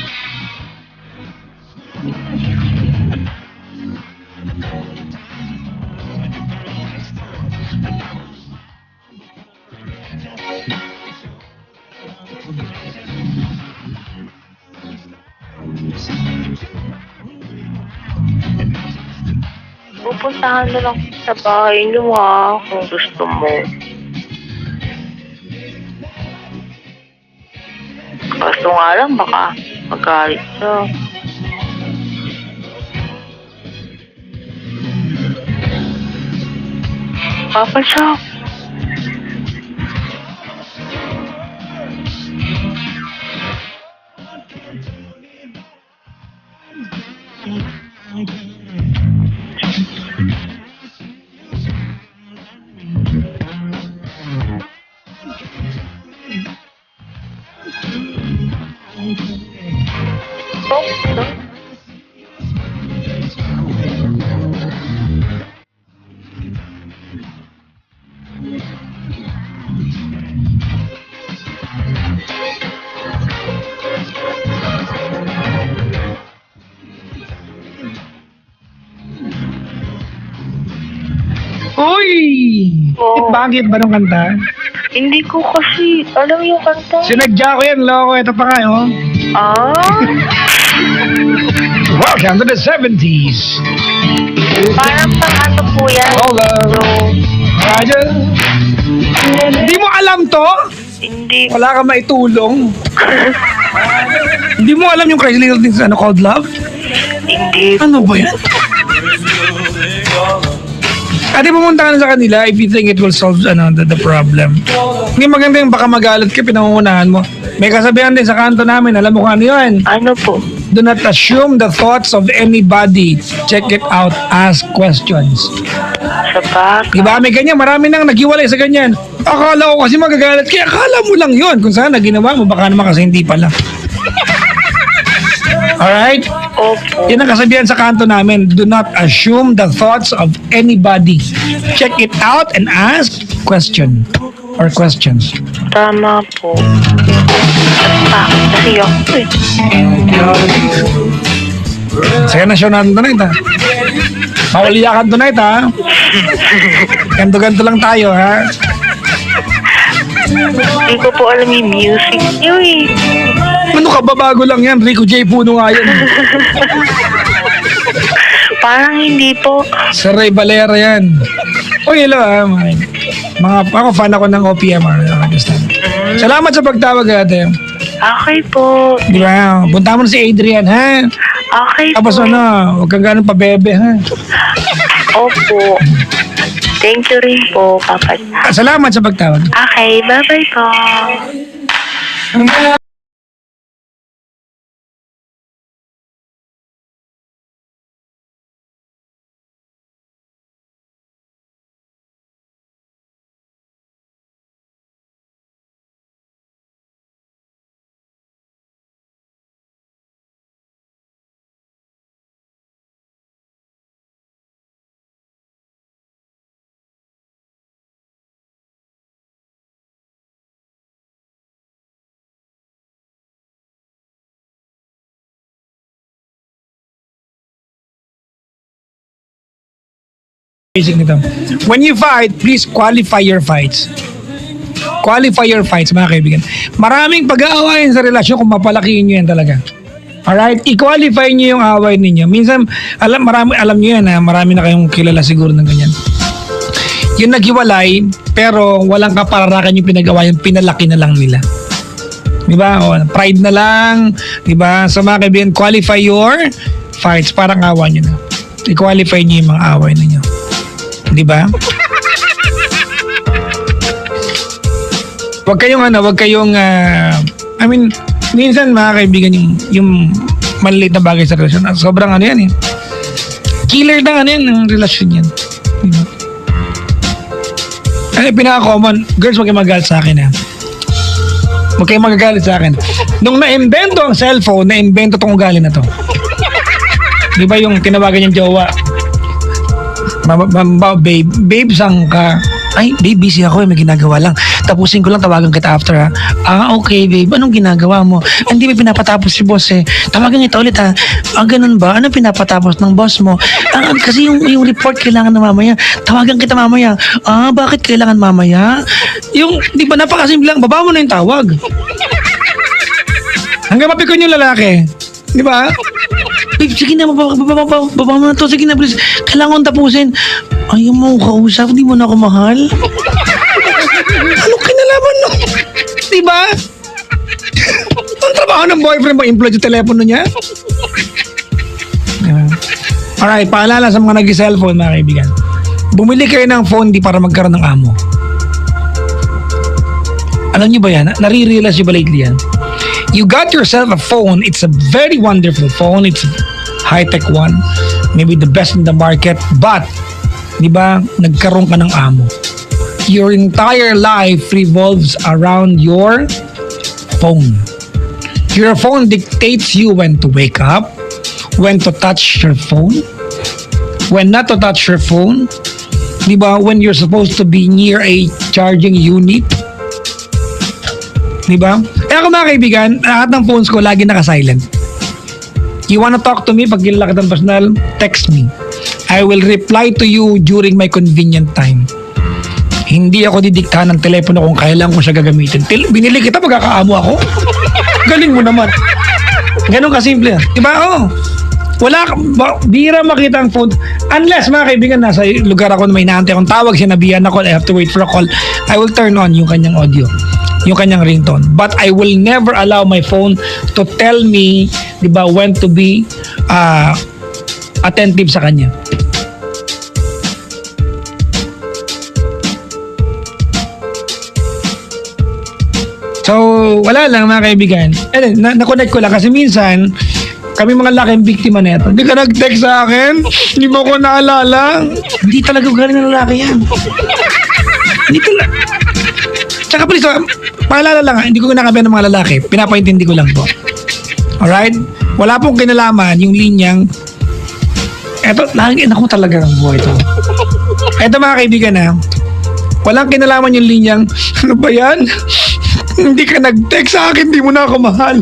Pupuntahan na lang sa bahay niyo, ha, kung gusto mo. Kaso nga lang, baka magalit siya. Papa Jack. Uy! Oo. Bakit ba nung kanta? Hindi ko kasi alam yung kanta. Sinadya ko yan, loko. Ito pa nga, oh. Welcome to the 70s. Parang pang po yan. Hold on. So, Raja. Hindi mo alam to? hindi. Wala ka maitulong. Hindi mo alam yung Crazy Little Things called love? Hindi. Ano ba yan? Ate, pumunta ka na sa kanila if you think it will solve the problem. Hindi maganda yung baka magalit ka, pinangungunahan mo. May kasabihan din sa kanto namin, alam mo kung ano yun? Ano po? Do not assume the thoughts of anybody. Check it out. Ask questions. Sa baka. Diba? May ganyan. Marami nang naghiwalay sa ganyan. Akala ko kasi magagalit. Kaya akala mo lang yun. Kung sana ginawa mo, baka naman kasi hindi pala. Alright? Opo. Yan ang kasabihan sa kanto namin. Do not assume the thoughts of anybody. Check it out and ask question or questions. Tama po. Bakit kasi ako eh. Saya na show natin tonight, ha? Mauliyakan tonight, ha? Ganto-ganto lang tayo, ha? Hindi ko po alam yung music niyo eh. Ano ka ba? Bago lang yan. Rico J. Puno nga yan. Parang hindi po. Sa Ray Valera yan. O, hello, ha? Ako fan ako ng OPM, ha? Salamat sa pagtawag, ate. Okay po. Di ba? Punta mo na si Adrian, ha? Okay po. Tapos huwag kang ganun pabebe, ha? Opo. Thank you rin po, Papa. Salamat sa pagtawag. Okay, bye-bye po. Basic nito. When you fight, please qualify your fights. Qualify your fights, mga kaibigan. Maraming pag-aawayan sa relasyon kung mapalakihin nyo yan talaga. Alright? I-qualify nyo yung away ninyo. Minsan, alam nyo yan ha, marami na kayong kilala siguro ng ganyan. Yung naghiwalay, pero walang kapararakan yung pinagawa, yung pinalaki na lang nila. Diba? O, pride na lang. Diba? Sa mga kaibigan, qualify your fights. Parang awa nyo na. I-qualify nyo yung mga away ninyo. Diba? Huwag kayong, I mean, minsan mga kaibigan, yung maliliit na bagay sa relasyon, sobrang yan eh. Killer na ng relasyon yan. Diba? Ano yung pinaka-common, girls, huwag kayong magalit sa akin ha. Huwag kayong magagalit sa akin. Nung na-invento ang cellphone, na-invento tong ugali na to. Di ba yung tinawagan niyang jowa? Babe, saan ka? Ay, babe, busy ako may ginagawa lang. Tapusin ko lang, tawagan kita after ha. Okay, babe, anong ginagawa mo? Hindi may pinapatapos si boss eh. Tawagan kita ulit ha. Ganun ba? Anong pinapatapos ng boss mo? Kasi yung report kailangan na mamaya. Tawagan kita mamaya. Bakit kailangan mamaya? Di ba napakasimple lang, baba mo na yung tawag. Hanggang mapikon yung lalaki. Di ba? Babe, sige na, baba mo na to. Sige na, please. Kailangan tapusin. Ayaw mo kausap, di mo na ako mahal. Anong kinalaman no? Di ba? Ang trabaho ng boyfriend mo, implode yung telepono niya? Alright, paalala sa mga nag-cellphone, mga kaibigan. Bumili kayo ng phone di para magkaroon ng amo. Alam niyo ba yan? Nare-realize niyo ba lately yan? You got yourself a phone. It's a very wonderful phone. It's a high-tech one. Maybe the best in the market. But, di ba, nagkaroon ka ng amo. Your entire life revolves around your phone. Your phone dictates you when to wake up, when to touch your phone, when not to touch your phone. Di ba, when you're supposed to be near a charging unit. Di ba? Ako mga kaibigan, lahat ng phones ko lagi naka-silent. You wanna talk to me? Pag kilala kita ng personal, text me. I will reply to you during my convenient time. Hindi ako didiktahan ng telepono kung kailan ko siya gagamitin. Binili kita, magkakaamo ako. Galing mo naman. Ganun kasimple. Diba? Bira makita ang phone. Unless, mga kaibigan, nasa lugar ako na may naantay akong tawag, sinabihan ako, I have to wait for a call. I will turn on yung kanyang audio, yung kanyang ringtone. But I will never allow my phone to tell me, diba, when to be attentive sa kanya. So, wala lang mga kaibigan. Na-connect ko lang kasi minsan, kami mga laking biktima nito. Hindi ka nag-text sa akin? Hindi mo ko naalala? Hindi talaga galing ng lalaki yan. Hindi talaga. Tsaka please, paalala lang, hindi ko kinakabayan ng mga lalaki. Pinapaintindi ko lang po. Alright? Wala pong kinalaman yung linyang eto, naku talaga ng buhay ito. Eto mga kaibigan ha, walang kinalaman yung linyang, ano ba yan? Hindi ka nag-text sa akin, di mo na ako mahal.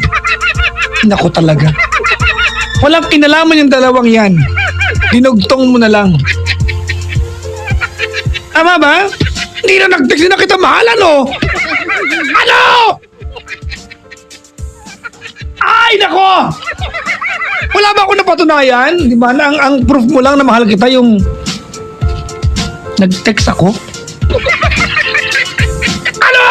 Naku talaga. Walang kinalaman yung dalawang yan. Dinugtong mo na lang. Tama ba? Hindi na nag-text na kita mahal, ano? Ano? Ay, nako! Wala ba ako napatunayan? Di ba? Ang proof mo lang na mahal kita yung nag-text ako? Ano?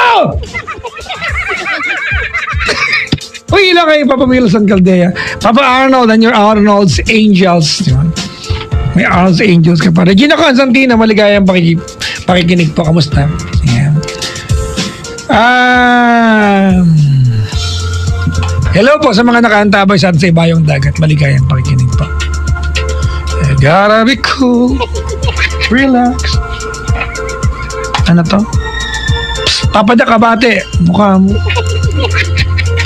Uy, ilang kayo, Papa Wilson Caldea. Papa Arnold and your Arnold's Angels. Di ba? May Arnold's Angels ka pa. Regina Constantina, maligayang pakikinig po. Kamusta? Ayan. Hello po sa mga nakaantabay sa ibayong dagat. Maligayang pakikinig po. I gotta be cool. Relax. Ano to? Psst, Papa Da Kabate. Mukha mo.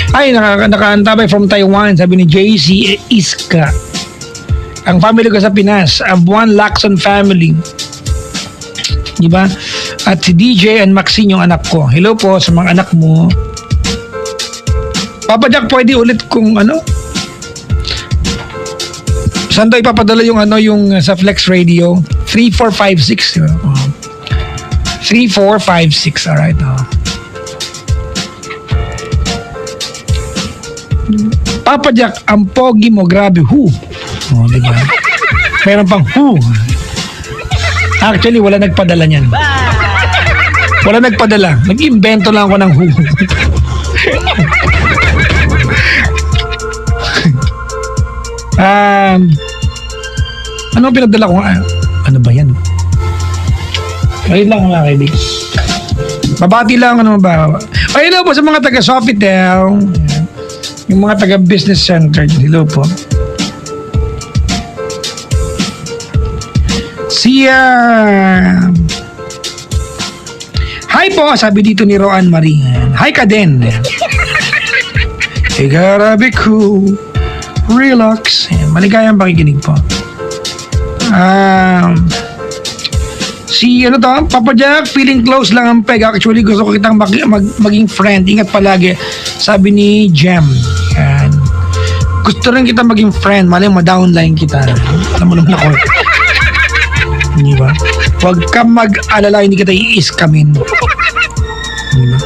Ay, nakaantabay from Taiwan. Sabi ni JC Iska. Ang family ko sa Pinas. Abuan Lacson family. Diba? At si DJ and Maxine yung anak ko. Hello po sa mga anak mo. Papa Jack, pwede ulit kung ano? Saan daw ipapadala yung ano yung sa Flex Radio? 3456. Diba? 3456. Alright. Papa Jack, ang pogi mo, grabe, who? Oh, di ba? Meron pang who. Actually, wala nagpadala niyan. Wala nagpadala. Nag-invento lang ako ng who. Ano pinadala ko nga? Ano ba yan? Ayun lang mga kaibigan. Babati lang ano ba? Ayun po sa mga taga Sofitel, yung mga taga Business Center. Hello po. Hi po, sabi dito ni Roan Marie. Hi ka din. You gotta be cool. Relax. Maligayang pakikinig po. Si Papa Jack, feeling close lang ang peg. Actually, gusto ko kitang maging friend. Ingat palagi. Sabi ni Jem. Yan. Gusto rin kita maging friend. Maling ma-downline kita. Alam mo naman ako. Hindi ba? Huwag ka mag-alala, hindi kita i-iskamin. Hindi ba?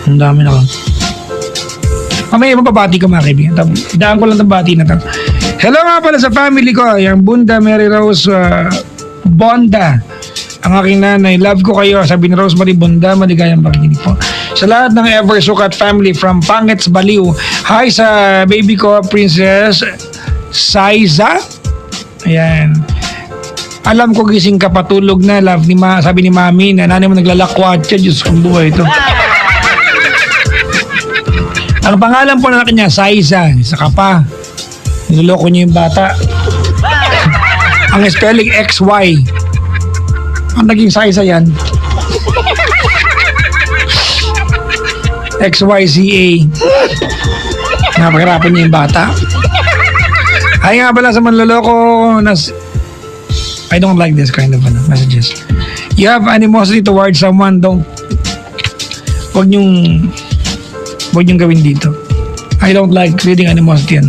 Ang dami na ko. Mamaya mapabati ko mga kaibigan. Daan ko lang itong bati na ito. Hello nga pala sa family ko. Yung Bunda Mary Rose Bonda. Ang aking nanay. Love ko kayo. Sabi ni Rosemary Bonda. Maligayang pakikinig po. Sa lahat ng Ever Sukat family from Pangets, Baliw. Hi sa baby ko, Princess Saiza. Ayan. Alam ko gising ka patulog na. Love ni sabi ni Mami na nanay mo naglalakwatsa. Diyos kong buhay ito. Ang pangalan po na kanya, Saiza. Saka pa. Niloloko niyo yung bata. Ang spelling XY. Ang naging Saiza yan. XYZA. Napakirapan niya yung bata. Ay nga pala sa manloloko I don't like this kind of messages. You have animosity towards someone, Huwag niyong gawin dito. I don't like reading animosity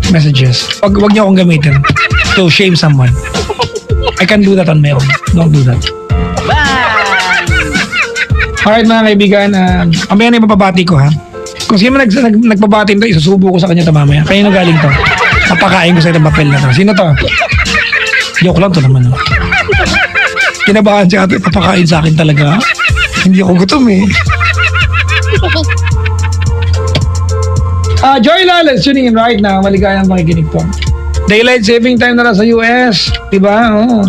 messages. Huwag niyo akong gamitin to shame someone. I can do that on my own. Don't do that. Alright mga kaibigan, amaya na yung papabati ko ha. Kung sino nagpabati nito, isusubo ko sa kanya ito mamaya. Kanino galing to? Papakain ko sa itong papel na to. Sino to? Joke lang to naman. Kinabahan siya ito, papakain sa akin talaga. Hindi ako gutom eh. Joy Lala is tuning in right now. Maligayang makikinig po. Daylight saving time na lang sa US. Diba? Oh.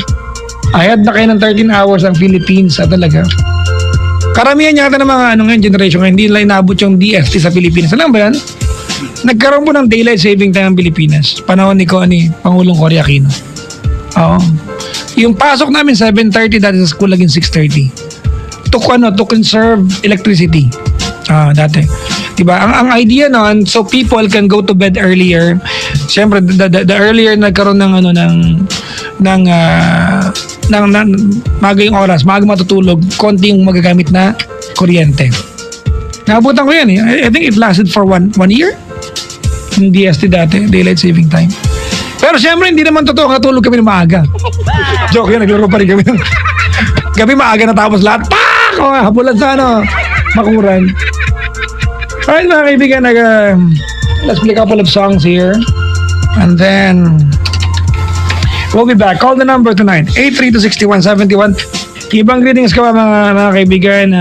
Ahead na kayo ng 13 hours ang Philippines. Talaga. Karamihan yata ng mga generation ngayon, hindi nila inabot yung DST sa Pilipinas. Alam ba yan? Nagkaroon po ng daylight saving time ang Pilipinas. Panahon ni Pangulong Cory Aquino. Oo. Yung pasok namin 7:30 dati sa school laging 6:30. To conserve electricity. Dati. Diba? Ang idea noon, so people can go to bed earlier. Siyempre, the earlier nagkaroon ng maaga yung oras, maaga matutulog, konti yung magagamit na kuryente. Naabutan ko yan eh. I think it lasted for one year. Yung DST dati, daylight saving time. Pero siyempre, hindi naman totoo katulog kami ng maaga. Joke yun, naglaro pa rin kami. Gabi maaga natapos lahat. Pak! Habulan sa makuran. Alright mga kaibigan, let's play a couple of songs here. And then we'll be back. Call the number tonight, 832-6171. Ibang greetings ka ba mga kaibigan?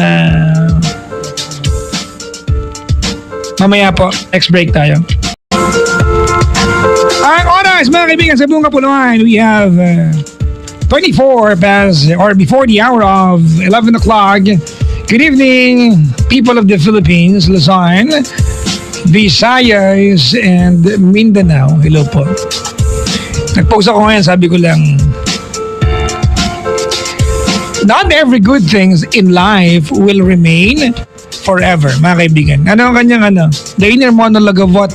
Mamaya po, next break tayo. Ang oras mga kaibigan sa buong Kapuluan, we have 24 past or before the hour of 11 o'clock. Good evening, people of the Philippines, Luzon, Visayas, and Mindanao. Hello po. Nag-post ako ngayon, sabi ko lang, not every good things in life will remain forever, mga kaibigan. Ano ang kanyang the inner monologue of what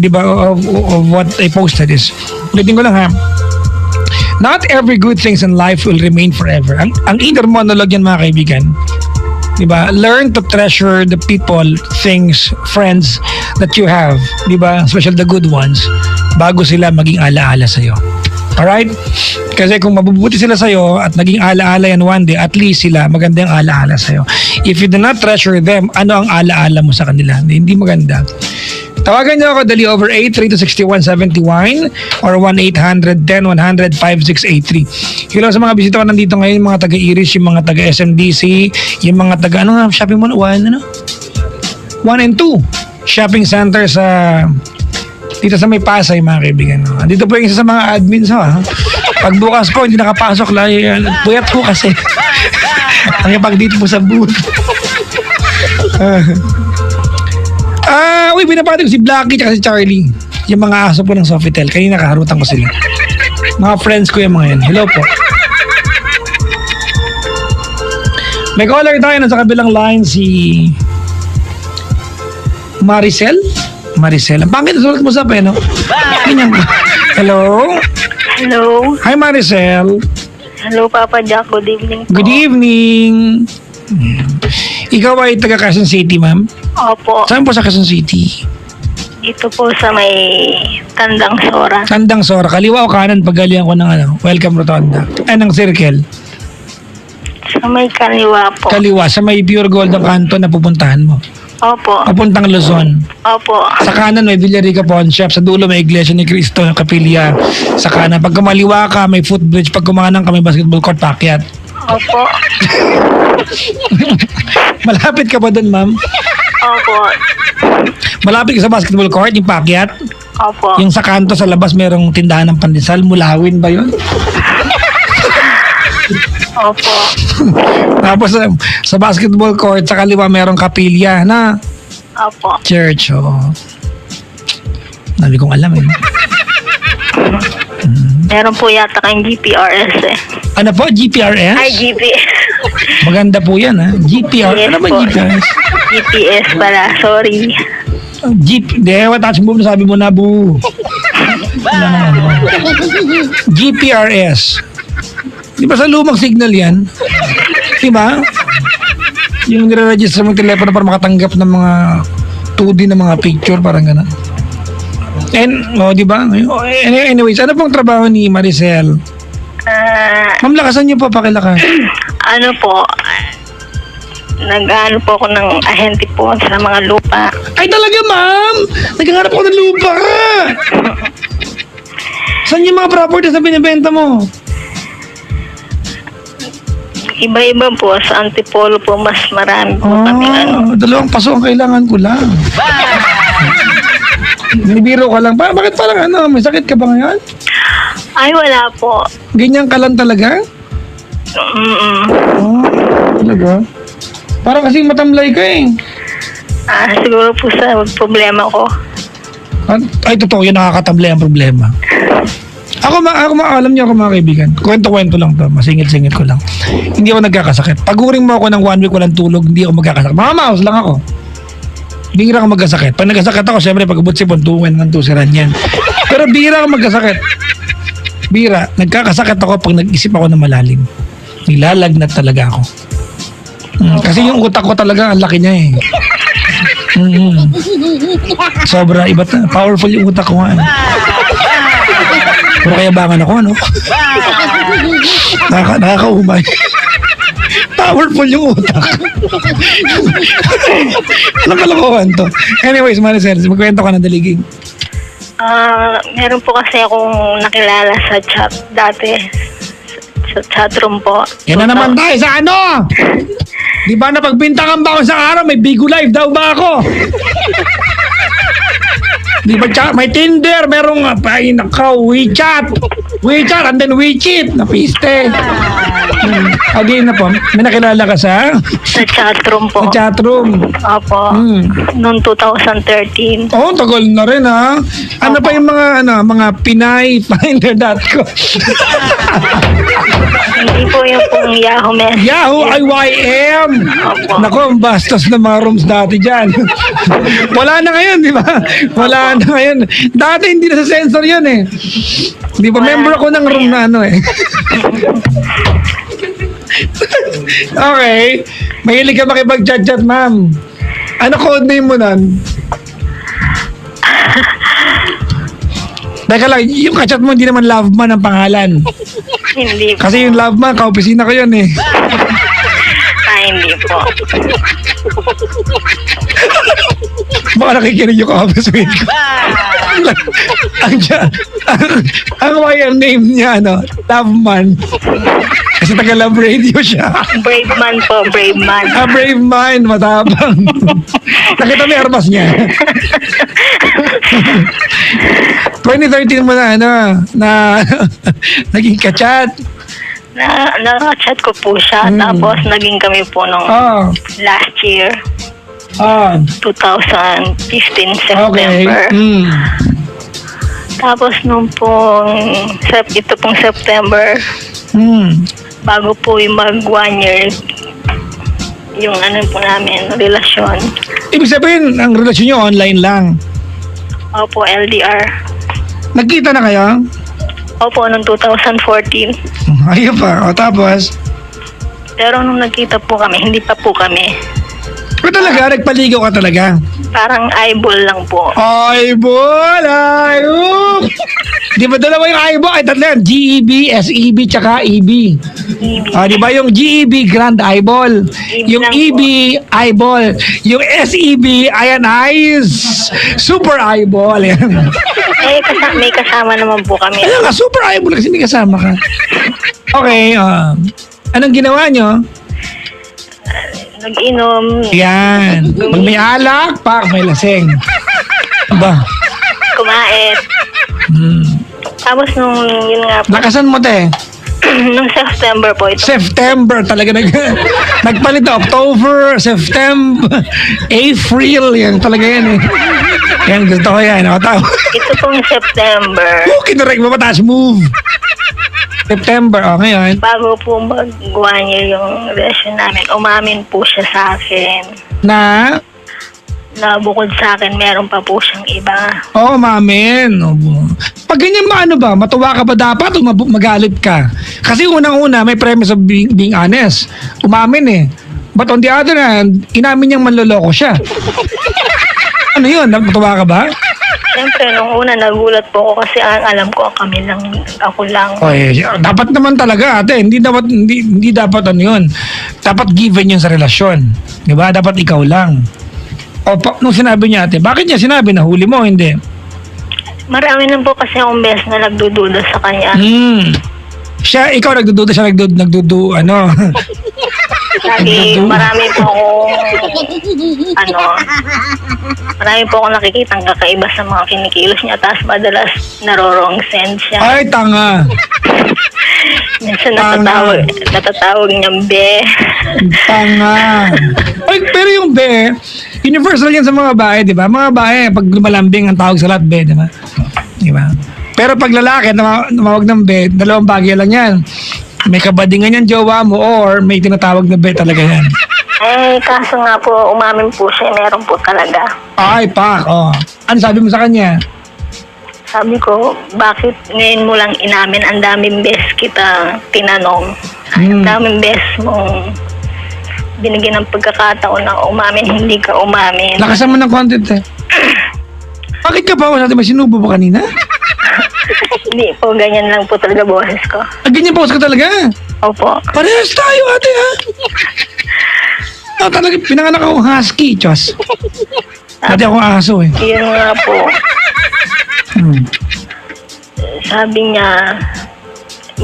diba, of what I posted is, ulitin ko lang ha, not every good things in life will remain forever. Ang inner monologue yan mga kaibigan, diba? Learn to treasure the people, things, friends that you have, diba? Especially the good ones, bago sila maging alaala sa'yo. Alright? Kasi kung mabubuti sila sa'yo at naging alaala yan one day, at least sila, maganda yung alaala sa'yo. If you do not treasure them, ano ang alaala mo sa kanila? Hindi maganda. Tawagan niyo ako, dali over 8326171 or 1-800-10-100-5683. Hello sa mga bisita ko nandito ngayon, mga taga-Iris, yung mga taga-SMDC, yung mga taga, ano nga, shopping mall, 1 and 2. Shopping center sa dito sa may Pasay, mga kaibigan. No? Dito po yung isa sa mga admins. Ha? Pagbukas po, hindi nakapasok. Puyat po kasi. Ang pag dito po sa booth. Uy, binabati ko si Blackie at si Charlie. Yung mga aso po ng Sofitel. Kanina nakaharutan ko sila. Mga friends ko yung mga yan. Hello po. May caller tayo na sa kabilang line, si Maricel. Ang pangit na sulat mo sa pen, no? Ganyan. Hello? Hello? Hi, Maricel. Hello, Papa Jack. Good evening po. Good evening. Ikaw ay taga Quezon City, ma'am? Opo. Saan po sa Quezon City? Ito po sa may Tandang Sora. Tandang Sora. Kaliwa o kanan pagalian ko ng Welcome Rotonda. Ay, ng Circle. Sa may kaliwa po. Kaliwa. Sa may Pure Gold ang kanto na pupuntahan mo. Opo. Papuntang Luzon. Opo. Sa kanan may Villarica Pawn Shop. Sa dulo may Iglesia ni Cristo, Capilla. Sa kanan. Pag kumaliwa ka, may footbridge. Pag kumanan ka, may basketball court, pakyat. Opo. Malapit ka ba doon, ma'am? Opo. Malapit ka sa basketball court, yung pakyat? Opo. Yung sa kanto sa labas merong tindahan ng pandesal. Mulawin ba yun? Opo. Tapos sa basketball court, sa kaliwa merong kapilya na Opo. church. Oh. Dami kong alam eh. Meron po yata kayong GPRS eh. Ano po? GPRS? Ay, GPS. Maganda po yan ha. GPRS? Yes Ano ba po. GPRS? GPS pala. Sorry. Watch mo, sabi mo na bu. GPRS. Di ba sa lumang signal yan? Di ba? Yung nire-register mong telepono para makatanggap ng mga 2D na mga picture, parang gano'n. And, di ba? Anyways, ano pong trabaho ni Maricel? Ma'am, lakasan niyo po, pakilakas. Ano po, nag-ano po ako ng ahente po sa mga lupa. Ay talaga, ma'am! Nagkakarap ako ng lupa ka! Saan yung mga properties na binibenta mo? Iba-iba po, sa Antipolo po, mas marami po kami ano. 2 paso ang kailangan ko lang. Nibiro ka lang. Bakit parang may sakit ka ba ngayon? Ay, wala po. Ganyan ka lang talaga? Talaga? Parang kasing matamlay ka eh. Siguro po sa problema ko. Ay, totoo yan, nakakatamlay ang problema. Ako alam niyo ako mga kaibigan. Kwento-kwento lang to. Masingit-singit ko lang. Hindi ako nagkakasakit. Paguring mo ako ng 1 week walang tulog, hindi ako magkakasakit. Mga mouse lang ako. Bihira ako magkasakit. Pag nagkasakit ako, syempre pag ubot sipon, tuwin ng tusiran yan. Pero bihira ako magkasakit. Bihira. Nagkakasakit ako pag nag-isip ako na malalim. Nilalagnat talaga ako. Kasi yung utak ko talaga, ang laki niya eh. Sobra, iba powerful yung utak ko nga. Pero kaya bangan ako, ano? Nakakaumay. Powerful yung utak. Anong kalokohan to? Anyways, Maricel, magkwento ka ng daliging. Meron po kasi akong nakilala sa chat dati. Sa chatroom po. Yan na naman tayo sa ano? Di ba napagbintangan ba ako sa araw? May Bigo Live daw ba ako? Di ba may Tinder, merong WeChat, and then WeChat, napiste. Again na po, may nakilala ka sa chatroom po. Sa chatroom. Opo. Noong 2013. Oh, tagal na rin ha. Ano pa yung mga Pinay, Finder.com. Hindi po yung pong Yahoo Messenger. Yahoo IYM. Opo. Nako, ang bastos ng mga rooms dati dyan. Wala na ngayon, di ba? Wala na ngayon. Dati hindi na sa sensor yun eh. Di ba? Member ako ng room na Okay. Mahilig ka makipag-chat-chat, ma'am. Ano code name mo nun? Teka lang, yung kachat mo hindi naman Loveman ang pangalan. Hindi po. Kasi yung Loveman, kaopisina ko yun eh. Hindi po. Baka nakikinig yung ka-office-mate ko. ang wire name niya, Loveman. Kasi taga-love radio siya. Brave man po, brave man. Brave man, matapang. Nakita mo yung armas niya. 2013 mo na naging kachat. Na-chat ko po siya. Tapos naging kami po nung last year. 2015 September. Okay. Tapos nung ito pong September, bago po yung mag 1 year, yung po namin, relasyon. Ibig sabihin, ang relasyon nyo online lang. Opo, LDR. Nagkita na kayo? Opo, noong 2014. Ayun pa. O tapos? Pero nung nagkita po kami, hindi pa po kami. O talaga? Nagpaligaw ka talaga? Parang eyeball lang po. Eyeball! Ayun! Di ba dalawa yung eyeball? Ay, tatlo yan. GEB, SEB, tsaka EB. EB. Di ba yung GEB, Grand Eyeball? Yung lang EB, Eyeball. Yung SEB, Ayan Eyes. Super Eyeball. Yan. May kasama naman po kami. Ayun nga, Super Eyeball kasi may kasama ka. Okay, anong ginawa nyo? Nag-inom. Yan. Pag may alak, may laseng. Ba? Kumain. Tapos nung yun nga po, Lakasan mo, te. nung September po ito. September talaga nagpalit na October, September, April, yan talaga yan eh. Yan, gusto ko yan. Ito pong September, Kinurek mo, mataas move. September, ngayon. bago po mag-1 year yung relasyon namin, umamin po siya sa akin Na? na bukod sa akin, meron pa po siyang iba. Mamen. Pag ganyan ba, matuwa ka ba dapat o magalit ka? Kasi unang-una, may premise of being honest. Umamin eh. But on the other hand, inamin niyang manloloko siya. Ano yun? Matuwa ka ba? Siyempre, nung una, nagulat po ako kasi ang alam ko, ako lang. Dapat naman talaga, ate. Hindi dapat ano yun. Dapat given yun sa relasyon. Di ba? Dapat ikaw lang. Nung sinabi niya, ate, bakit niya sinabi na huli mo? Hindi. Marami na po kasi akong beses na nagdududa sa kanya. Ikaw nagdududa, siya ano. Lagi, marami po akong nakikitang kakaiba sa mga kinikilos niya, tapos madalas narorong send siya. Ay, tanga. Minsan natatawag niyang be. Tanga. Ay, pero yung be, universal yan sa mga babae, di ba? Mga babae, pag lumalambing ang tawag sa lahat, be, di ba? Di ba? Pero pag lalaki, tumawag ng be, dalawang bagay lang yan. May kabadingan yan, jowa mo, or may tinatawag na be talaga yan. Kaso nga po, umamin po siya, meron po talaga. Ay, pak, Ano sabi mo sa kanya? Sabi ko, bakit ngayon mo lang inamin? Ang daming beses kita tinanong. Ang daming beses mong binigyan ng pagkakataon na umamin, hindi ka umamin. Lakasan mo ng content eh. Bakit ka pa? Sabi mo, sinubo mo kanina? Hindi po, ganyan lang po talaga boses ko. Ganyan boses ka talaga? Opo. Parehas tayo, ate, ha? Talaga, pinanganak akong husky, Diyos. Dati akong aso, eh. Yun nga po. Sabi niya,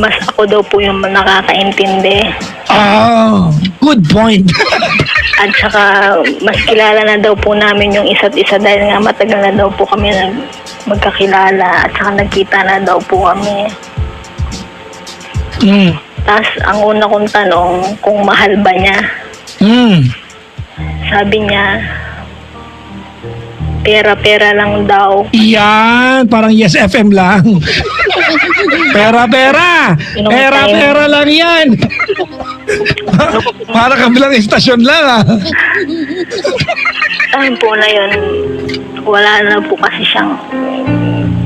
mas ako daw po yung nakakaintindi. Good point. At saka, mas kilala na daw po namin yung isa't isa dahil nga matagal na daw po kami magkakilala at saka nagkita na daw po kami. Tapos, ang una kong tanong, kung mahal ba niya? Sabi niya, pera-pera lang daw. Yan, parang Yes FM lang. Pera-pera! Pera-pera lang yan! Para kabilang istasyon lang, ha? Time po na yun, wala na po kasi siyang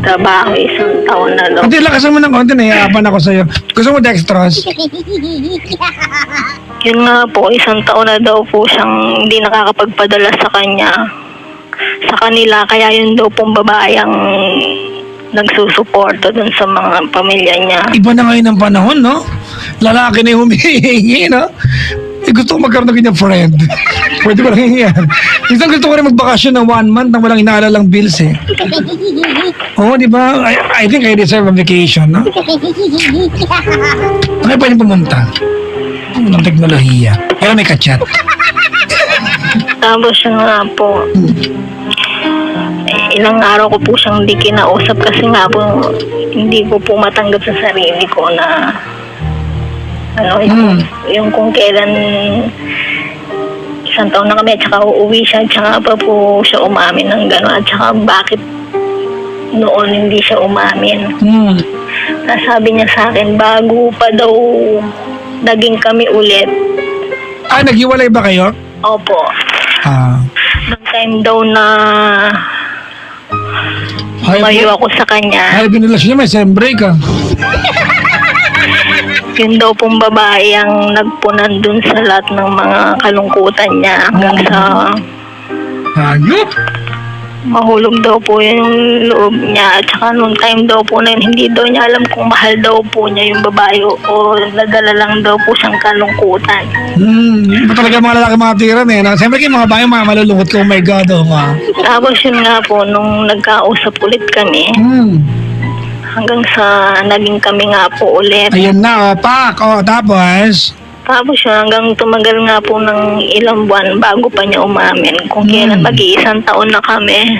trabaho, 1 taon na daw. Ate, lakasan mo ng konti, nahihirapan ako sa'yo. Gusto mo dextrose? Yun nga po, 1 taon na daw po siyang hindi nakakapagpadala sa kanya. Sa kanila, kaya yun daw pong babae ang nagsusuporta dun sa mga pamilya niya. Iba na ngayon ang panahon, no? Lalaki na yung humihingi, no? Gusto ko magkaroon ng kanyang friend. Pwede ko lang yan. Minsan gusto ko rin magbakasyon ng 1 month nang walang inaalalang bills, eh. Oo, di ba? I think I deserve a vacation, no? Okay, pwede pumunta. Ng teknolohiya. Pero may kachat. Tapos yun nga po, ilang araw ko po siyang hindi kinausap kasi nga po hindi ko po matanggap sa sarili ko na yung kung kailan isang taon na kami at saka uuwi siya at saka pa po siya umamin ng gano'n at saka bakit noon hindi siya umamin. Sabi niya sa akin bago pa daw naging kami ulit. Ah, naghiwalay ba kayo? Opo. Noong time daw na tumayo ako sa kanya. Ay, binilasyon niya, may sem break, ah. Yun daw pong babae ang nagpunan dun sa lahat ng mga kalungkutan niya hanggang sa Hayop! mahulog daw po yung loob niya. At saka nung time daw po na yun, hindi daw niya alam kung mahal daw po niya yung babae o nadala lang daw po siyang kalungkutan. Iba talaga mga lalaki mga tiran, eh. Siyempre kayo mga bayo, mga malulungkot ko, oh my God, oh nga. Tapos yun nga po, nung nagkausap ulit kami, hanggang sa naging kami nga po ulit. Ayun na, pak. Tapos? Tapos yun, hanggang tumagal nga po ng ilang buwan bago pa niya umamin. Kung kailan mag-iisang taon na kami.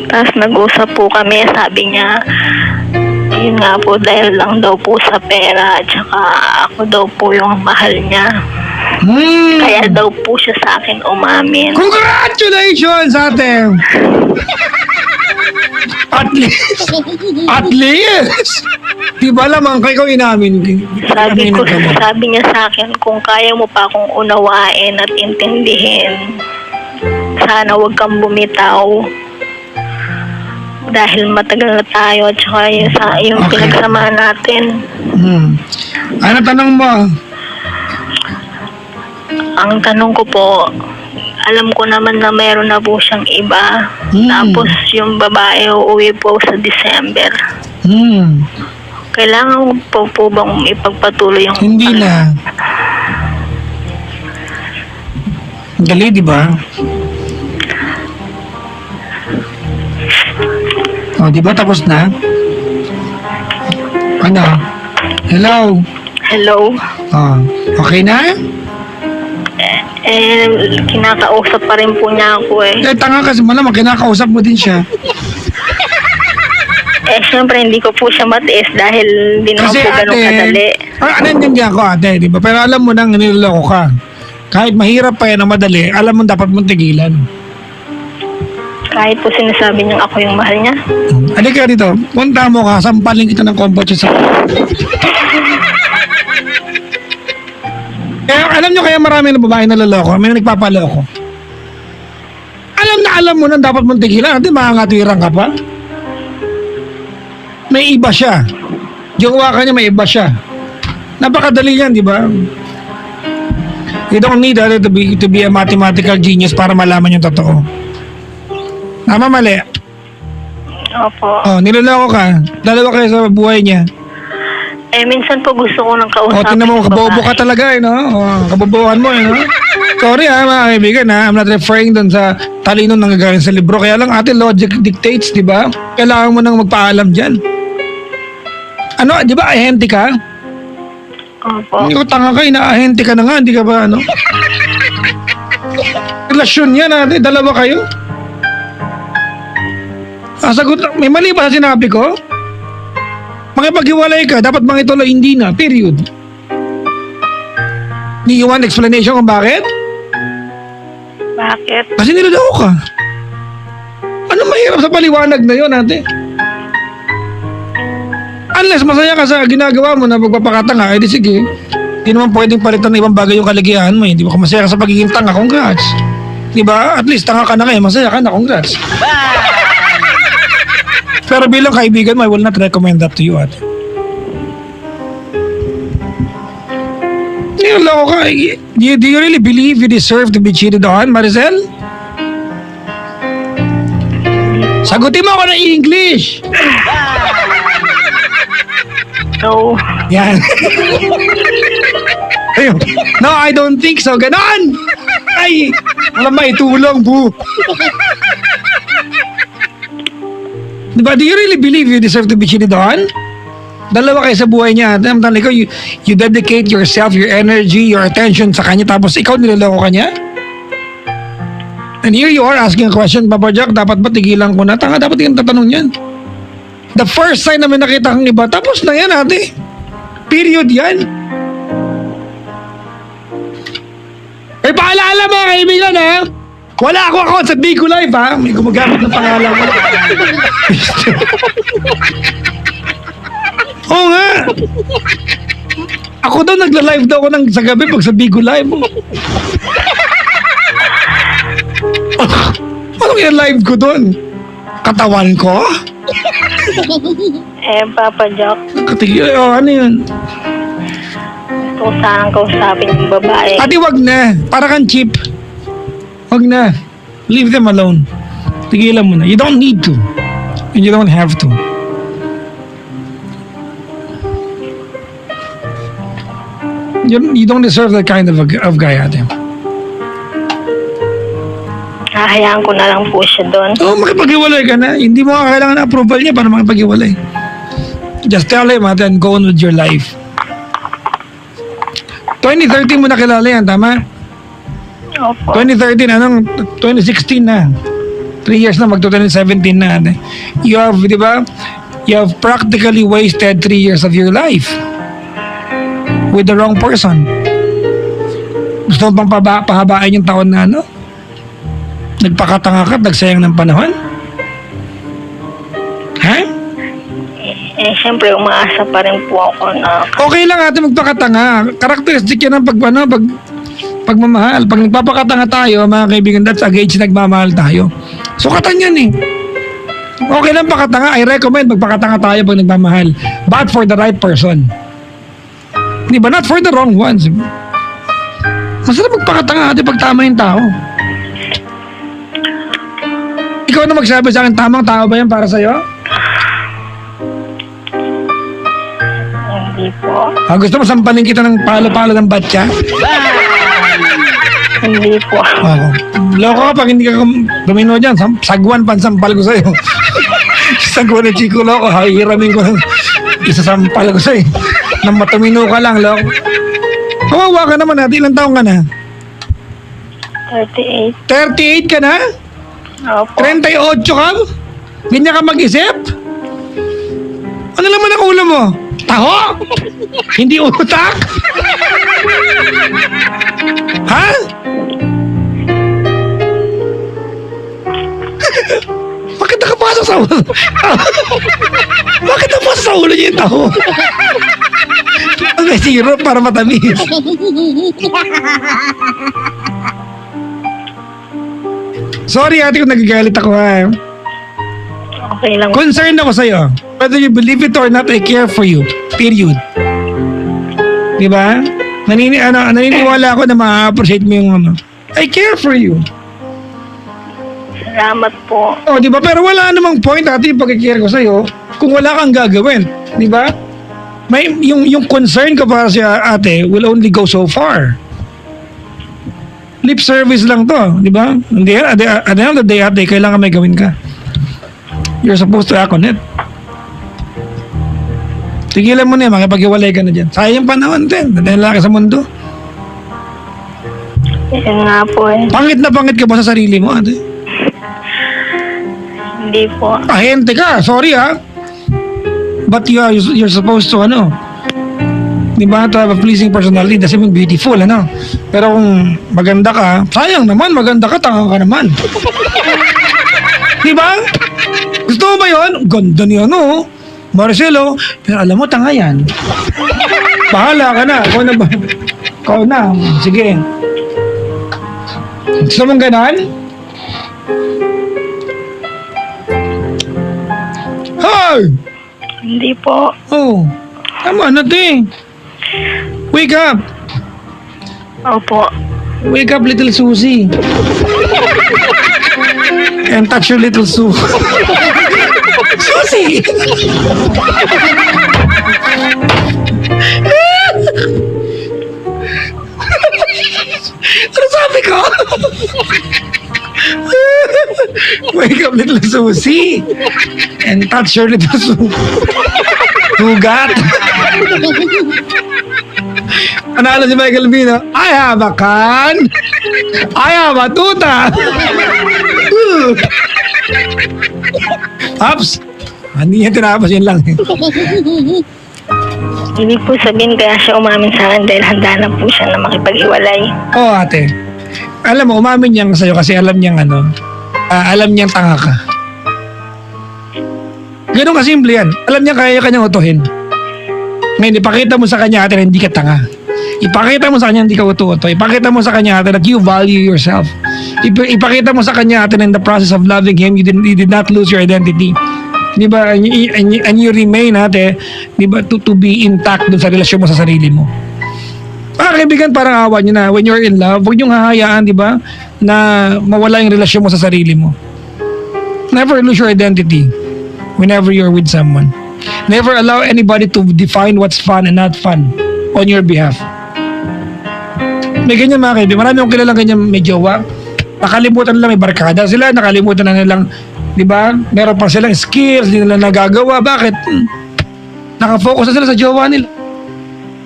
Tapos nag-usap po kami, sabi niya, yun nga po dahil lang daw po sa pera at saka ako daw po yung mahal niya. Kaya daw po siya sa akin umamin. Congratulations, ate! At least! Di ba lamang kayo inamin? Sabi niya sa akin, kung kaya mo pa akong unawain at intindihin, sana wag kang bumitaw. Dahil matagal na tayo at saka yung pinagsamahan natin. Ano tanong mo? Ang tanong ko po, alam ko naman na meron na po siyang iba. Tapos yung babae uuwi po sa December. Kailangan po bang ipagpatuloy yung... Hindi na. Dali, di ba? Di ba tapos na? Ano? Hello? Hello? Okay na? Kinakausap pa rin po niya ako eh. Tanga kasi malamang kinakausap mo din siya. Siyempre hindi ko po siya matiis dahil hindi naman Kasi po ganun kadali. Nandiyan ako ate, di ba? Pero alam mo nang niloloko ka. Kahit mahirap pa yan na madali, alam mo dapat mong tigilan. Kahit po sinasabi niyang ako yung mahal niya. Halika dito, punta mo ka, sampalin kita ng kompote sa... alam nyo kaya marami na babae na loloko, may nagpapaloko. Alam mo nang dapat mong tigilan, hindi makangatiran ka pa. May iba siya. Jowa ka niya, may iba siya. Napakadali yan, di ba? You don't need to be a mathematical genius para malaman yung totoo. Tama, mali? Opo. Niloloko ka. Dalawa kayo sa buhay niya. Minsan po gusto ko ng kausapin. Tingnan mo, yung kabobo babae. ka talaga, no? Kabobohan mo, no? Sorry mga kaibigan, I'm not referring dun sa talino ng gagawin sa libro. Kaya lang ate, logic dictates, di ba? Kailangan mo nang magpaalam dyan. Ano, di ba, ahente ka? Opo. Hindi ko tanga ka, inaahente ka na nga, hindi ka ba, ano? Relasyon yan, ate, dalawa kayo. Sagot, may mali ba sa sinabi ko? Makipaghiwalay ka, dapat mangituloy, hindi na, period. Do you want explanation kung bakit? Bakit? Kasi niloloko ka. Ano mahirap sa paliwanag na yun, ate? Unless masaya ka sa ginagawa mo na pagpapakatanga, edi sige. Hindi naman pwedeng palitan ng ibang bagay yung kaligayahan mo. Hindi ba masaya ka sa pagiging tanga, congrats. Diba? At least tanga ka na ngayon, masaya ka na, congrats. Pero bilang kaibigan mo, I will not recommend that to you, ate. Niloloko ka. Do you really believe you deserve to be cheated on, Maricel? Hindi Sagutin mo ako ng English. No. Yan. Ayun. No, I don't think so. Ganon! Ay, wala maitulong, bu. Diba, do you really believe you deserve to be cheated on? Dalawa kayo sa buhay niya. Tanda ko, you dedicate yourself, your energy, your attention sa kanya, tapos ikaw niloloko ka niya? And here you are asking a question, Papa Jack, dapat ba tigilan ko na? Tanga, dapat yung tatanong yan. The first sign na may nakita kang iba, tapos na yan, ate. Period yan. Eh, paalala mga kaibigan, ha? Wala ako sa Bigo Live, ha? May gumagamit ng pangalan ko. Oo nga. Ako daw nagla-live daw ako sa gabi pag sa Bigo Live. Anong yung live ko doon? Katawan ko? Papa Jack, Katigil, ano yun? kung saan kausapin yung babae. Ate, wag na. Para kang cheap. Wag na. Leave them alone. Tigilan mo na. You don't need to. And you don't have to. You don't deserve that kind of guy, ate. Hahayaan ko na lang po siya doon. Oo, makipag-iwalay ka na. Hindi mo kailangan ng approval niya para makipag-iwalay. Just tell him, ate, and go on with your life. 2013 mo nakilala yan, tama? Opo. 2013, 2016 na. 3 years na, magto-2017 na. You have, di ba? You have practically wasted 3 years of your life with the wrong person. Gusto mo bang pahabain yung taon na ano? Nagpakatanga ka, nagsayang ng panahon? Ha? Siyempre, umaasa pa rin po ako na Okay lang ate magpakatanga. Characteristic yan ng pagmamahal. Pag nagpapakatanga tayo, mga kaibigan, that's a gauge nagmamahal tayo. So katan yan eh. Okay lang pakatanga. I recommend magpakatanga tayo pag nagmamahal. But for the right person. Di ba? Not for the wrong ones. Masarap magpakatanga ate pag tama yung tao. Ikaw na magsabi sa akin, tamang tao ba yan para sa'yo? hindi po. Gusto mo sampalin kita ng palo-palo ng batya? Hindi po. Loko ka pag hindi ka dumino dyan. Sagwan pansampal ko sa'yo. Sagwan ng chiko loko. Hihiramin ko ng isasampal ko sa'yo. Nang matumino ka lang, loko. Kawawa ka naman natin. Ilang taong ka na? 38. 38 ka na? Opo. 38 ka? Ganyan ka mag-isip? Ano naman ang ulo mo? Taho? Hindi utak? Ha? Bakit nakapasok sa ulo? Bakit nakapasok sa ulo niya yung taho? May syrup para matamis. Sorry ate kung nagagalit ako ha. Okay lang. Concerned ako sa'yo. Whether you believe it or not, I care for you. Period. Diba? Naniniwala ako na ma-appreciate mo yung ano. I care for you. Salamat po. Oh, diba? Pero wala namang point ate yung pag-care ko sa'yo kung wala kang gagawin. Diba? May, yung concern ko para sa ate will only go so far. Lip service lang to. Diba? At the end of the day, ate, kailangan may gawin ka. You're supposed to act on it. Tigilan mo na yan, makipag-iwalay ka na dyan. Sayang panahon din, dahil laki sa mundo. Yan nga po eh. Pangit na pangit ka ba sa sarili mo, ate? Hindi po. Ahente ka, sorry ha. But you're supposed to, di ba, to have a pleasing personality, doesn't mean beautiful, Pero kung maganda ka, sayang naman, maganda ka, tanga ka naman. Di ba? Gusto mo ba yun? Ganda niya, Marcelo, pero alam mo, tanga yan. Bahala ka na. Ako na ba? Ikaw na. Sige. Gusto mong ganan? Hey! Hindi po. Oh. Tama na, te. Wake up. Opo. Wake up, little Susie. and touch your little Sue. Susie! Ano sabi ko? Wake up, little Susie, and touch your little Sue. Tugat. Panalo si Michael Bino. I have a can. I have a tuta. Ups. Hindi niya tinapos, yun lang. Ibig po sabihin kaya siya umamin sa akin dahil handa na po siya na makipag-iwalay. Oo, ate. Alam mo, umamin niya sa'yo kasi alam niyang alam niyang tanga ka. Ganun kasimple yan. Alam niya kaya kanyang utuhin. Ngayon, ipakita mo sa kanya ate na hindi ka tanga. Ipakita mo sa kanya hindi ka uto-uto. Ipakita mo sa kanya ate that you value yourself. Ipakita mo sa kanya ate na in the process of loving him, you did not lose your identity. Di ba? And you remain ate, di ba, to be intact dun sa relasyon mo sa sarili mo. Mga kaibigan, parang awa nyo na. When you're in love, huwag nyo hahayaan, di ba, na mawala yung relasyon mo sa sarili mo. Never lose your identity whenever you're with someone. Never allow anybody to define what's fun and not fun on your behalf. May ganyan mga kaibigan. Marami akong kilala ganyan may jowa. Nakalimutan nila may barkada sila. Nakalimutan na nilang, di ba, meron pa silang skills, hindi nila nagagawa. Bakit? Nakafocus na sila sa jowa nila.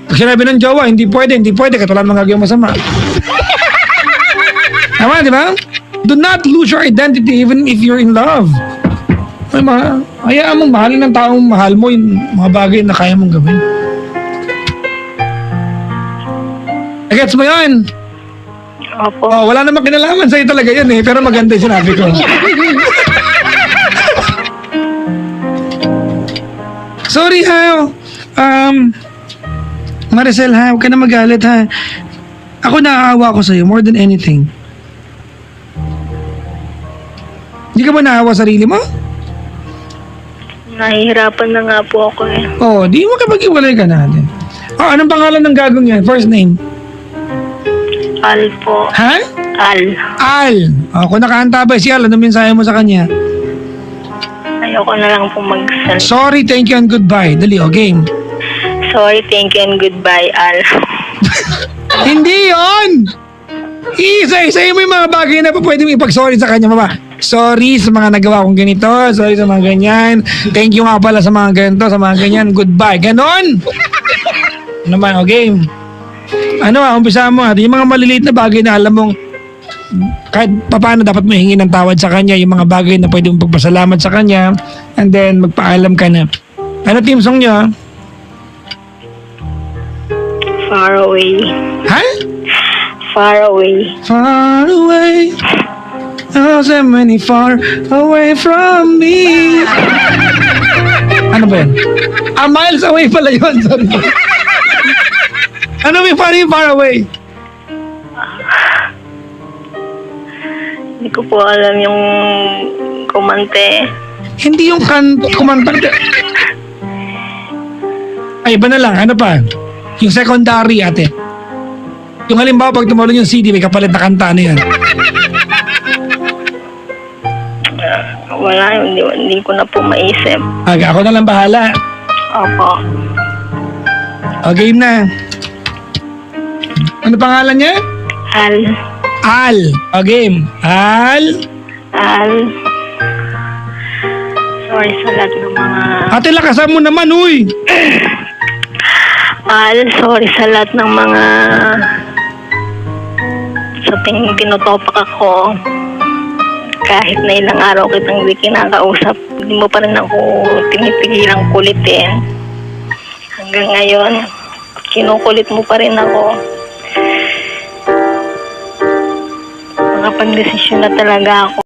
Pag sinabi ng jowa, hindi pwede, katulad ng gagawin masama. Tama, di ba? Do not lose your identity even if you're in love. Hayaan mong mahalin ng taong mahal mo yung mga bagay na kaya mong gawin. Gets mo yun? Opo. Oh, wala namang kinalaman sa'yo talaga yun eh, pero maganda yung sinabi ko. Sorry ha, Maricel ha, huwag ka na magalit ha. Ako naaawa ko sa'yo more than anything. Hindi ka ba naawa sarili mo? Nahihirapan na nga po ako eh. Oo, di mo kapag-iwalay ka natin. Oh, anong pangalan ng gagong yan? First name? Al po. Ha? Al. Al. Oh, kung nakaantabay si Al, ano mensahe mo sa kanya? Ayoko na lang po magsalita. Sorry, thank you, and goodbye. Dali, o game. Sorry, thank you, and goodbye, Al. Hindi yon. Isa-isa mo yung mga bagay na pa pwede mo ipag-sorry sa kanya, mama. Sorry sa mga nagawa kong ganito. Sorry sa mga ganyan. Thank you nga pala sa mga ganito, sa mga ganyan. Goodbye. Ganon. Naman, o game. Umpisa mo. Yung mga maliliit na bagay na alam mong kahit paano dapat mo hingin ng tawad sa kanya. Yung mga bagay na pwede mong pagpasalamat sa kanya. And then, magpaalam ka na. Ano team song nyo? Far away. Ha? Far away. Far away. Oh, so many far away from me. Ano ba yan? Miles away pala yun. Sorry. Ano yung far away? Hindi ko po alam yung kumante. Hindi yung kumanta. Ay, iba na lang. Ano pa? Yung secondary, ate. Yung halimbawa, pag tumulong yung CD, may kapalit na kanta. Ano yan? Wala, hindi ko na po maisip. Ako na lang bahala. Opo. O, game na. Ano pangalan niya? Al. Al. O, game. Al. Al. Sorry sa lahat ng mga... Ate, lakasan mo naman, uy. Al, sorry sa lahat ng mga... Sa tinutopak ako. Kahit na ilang araw kitang hindi kinakausap, hindi mo pa rin ako tinipigilang kulitin. Hanggang ngayon, kinukulit mo pa rin ako. Nakapag-desisyon na talaga ako.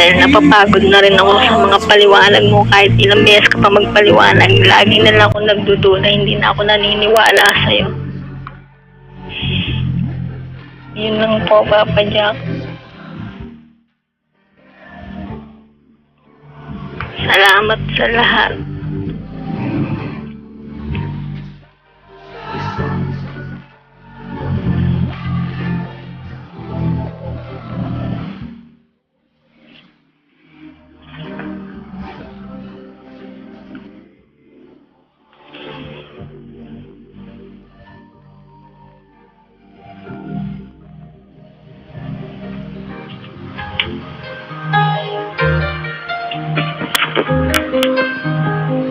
dahil napapagod na rin ako sa mga paliwanag mo. Kahit ilang beses ka pa magpaliwanag, lagi na lang ako nagdududa, hindi na ako naniniwala sa'yo. Yun lang po, Papa Jack. Salamat sa lahat.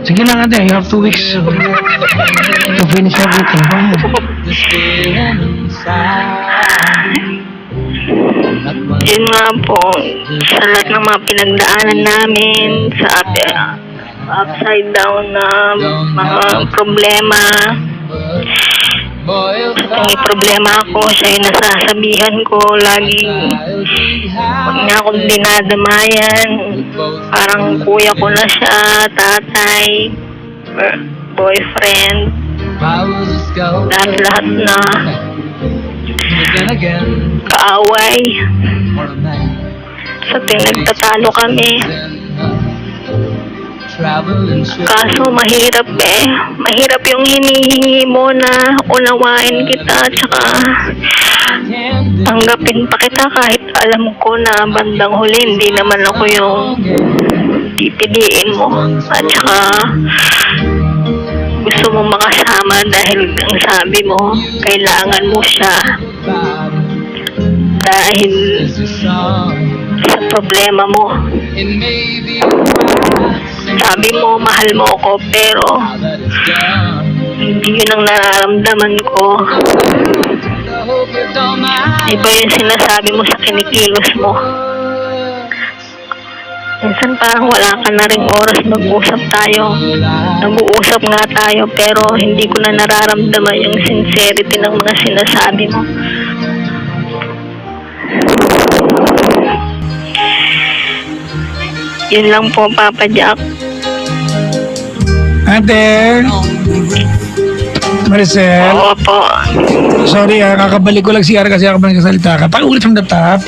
Sige lang ate, you have 2 weeks to finish everything. Go ahead. Yun nga po, sa lahat ng mga pinagdaanan namin, sa upside down na mga problema, may problema ako, siya yung nasasabihan ko, laging huwag niya akong dinadamayan, parang kuya ko na siya, tatay, boyfriend, lahat na kaaway. Sa pinagtatalo kami, kaso mahirap mahirap yung hinihingi mo na unawain kita, tsaka tanggapin pa kita kahit alam ko na bandang huli hindi naman ako yung pipiliin mo, at tsaka gusto mo makasama dahil ang sabi mo kailangan mo siya dahil sa problema mo. Sabi mo mahal mo ako, pero hindi yun ang nararamdaman ko. Iba yung sinasabi mo sa kinikilos mo. Minsan parang wala ka na ring oras mag-usap tayo. Nag-uusap nga tayo, pero hindi ko na nararamdaman yung sincerity ng mga sinasabi mo. Yun lang po, Papa Jack. Ate Maricel, Oo po. sorry kakabalik ko lang si kasi ako ba nagkasalita ka. Pakiulit from the top.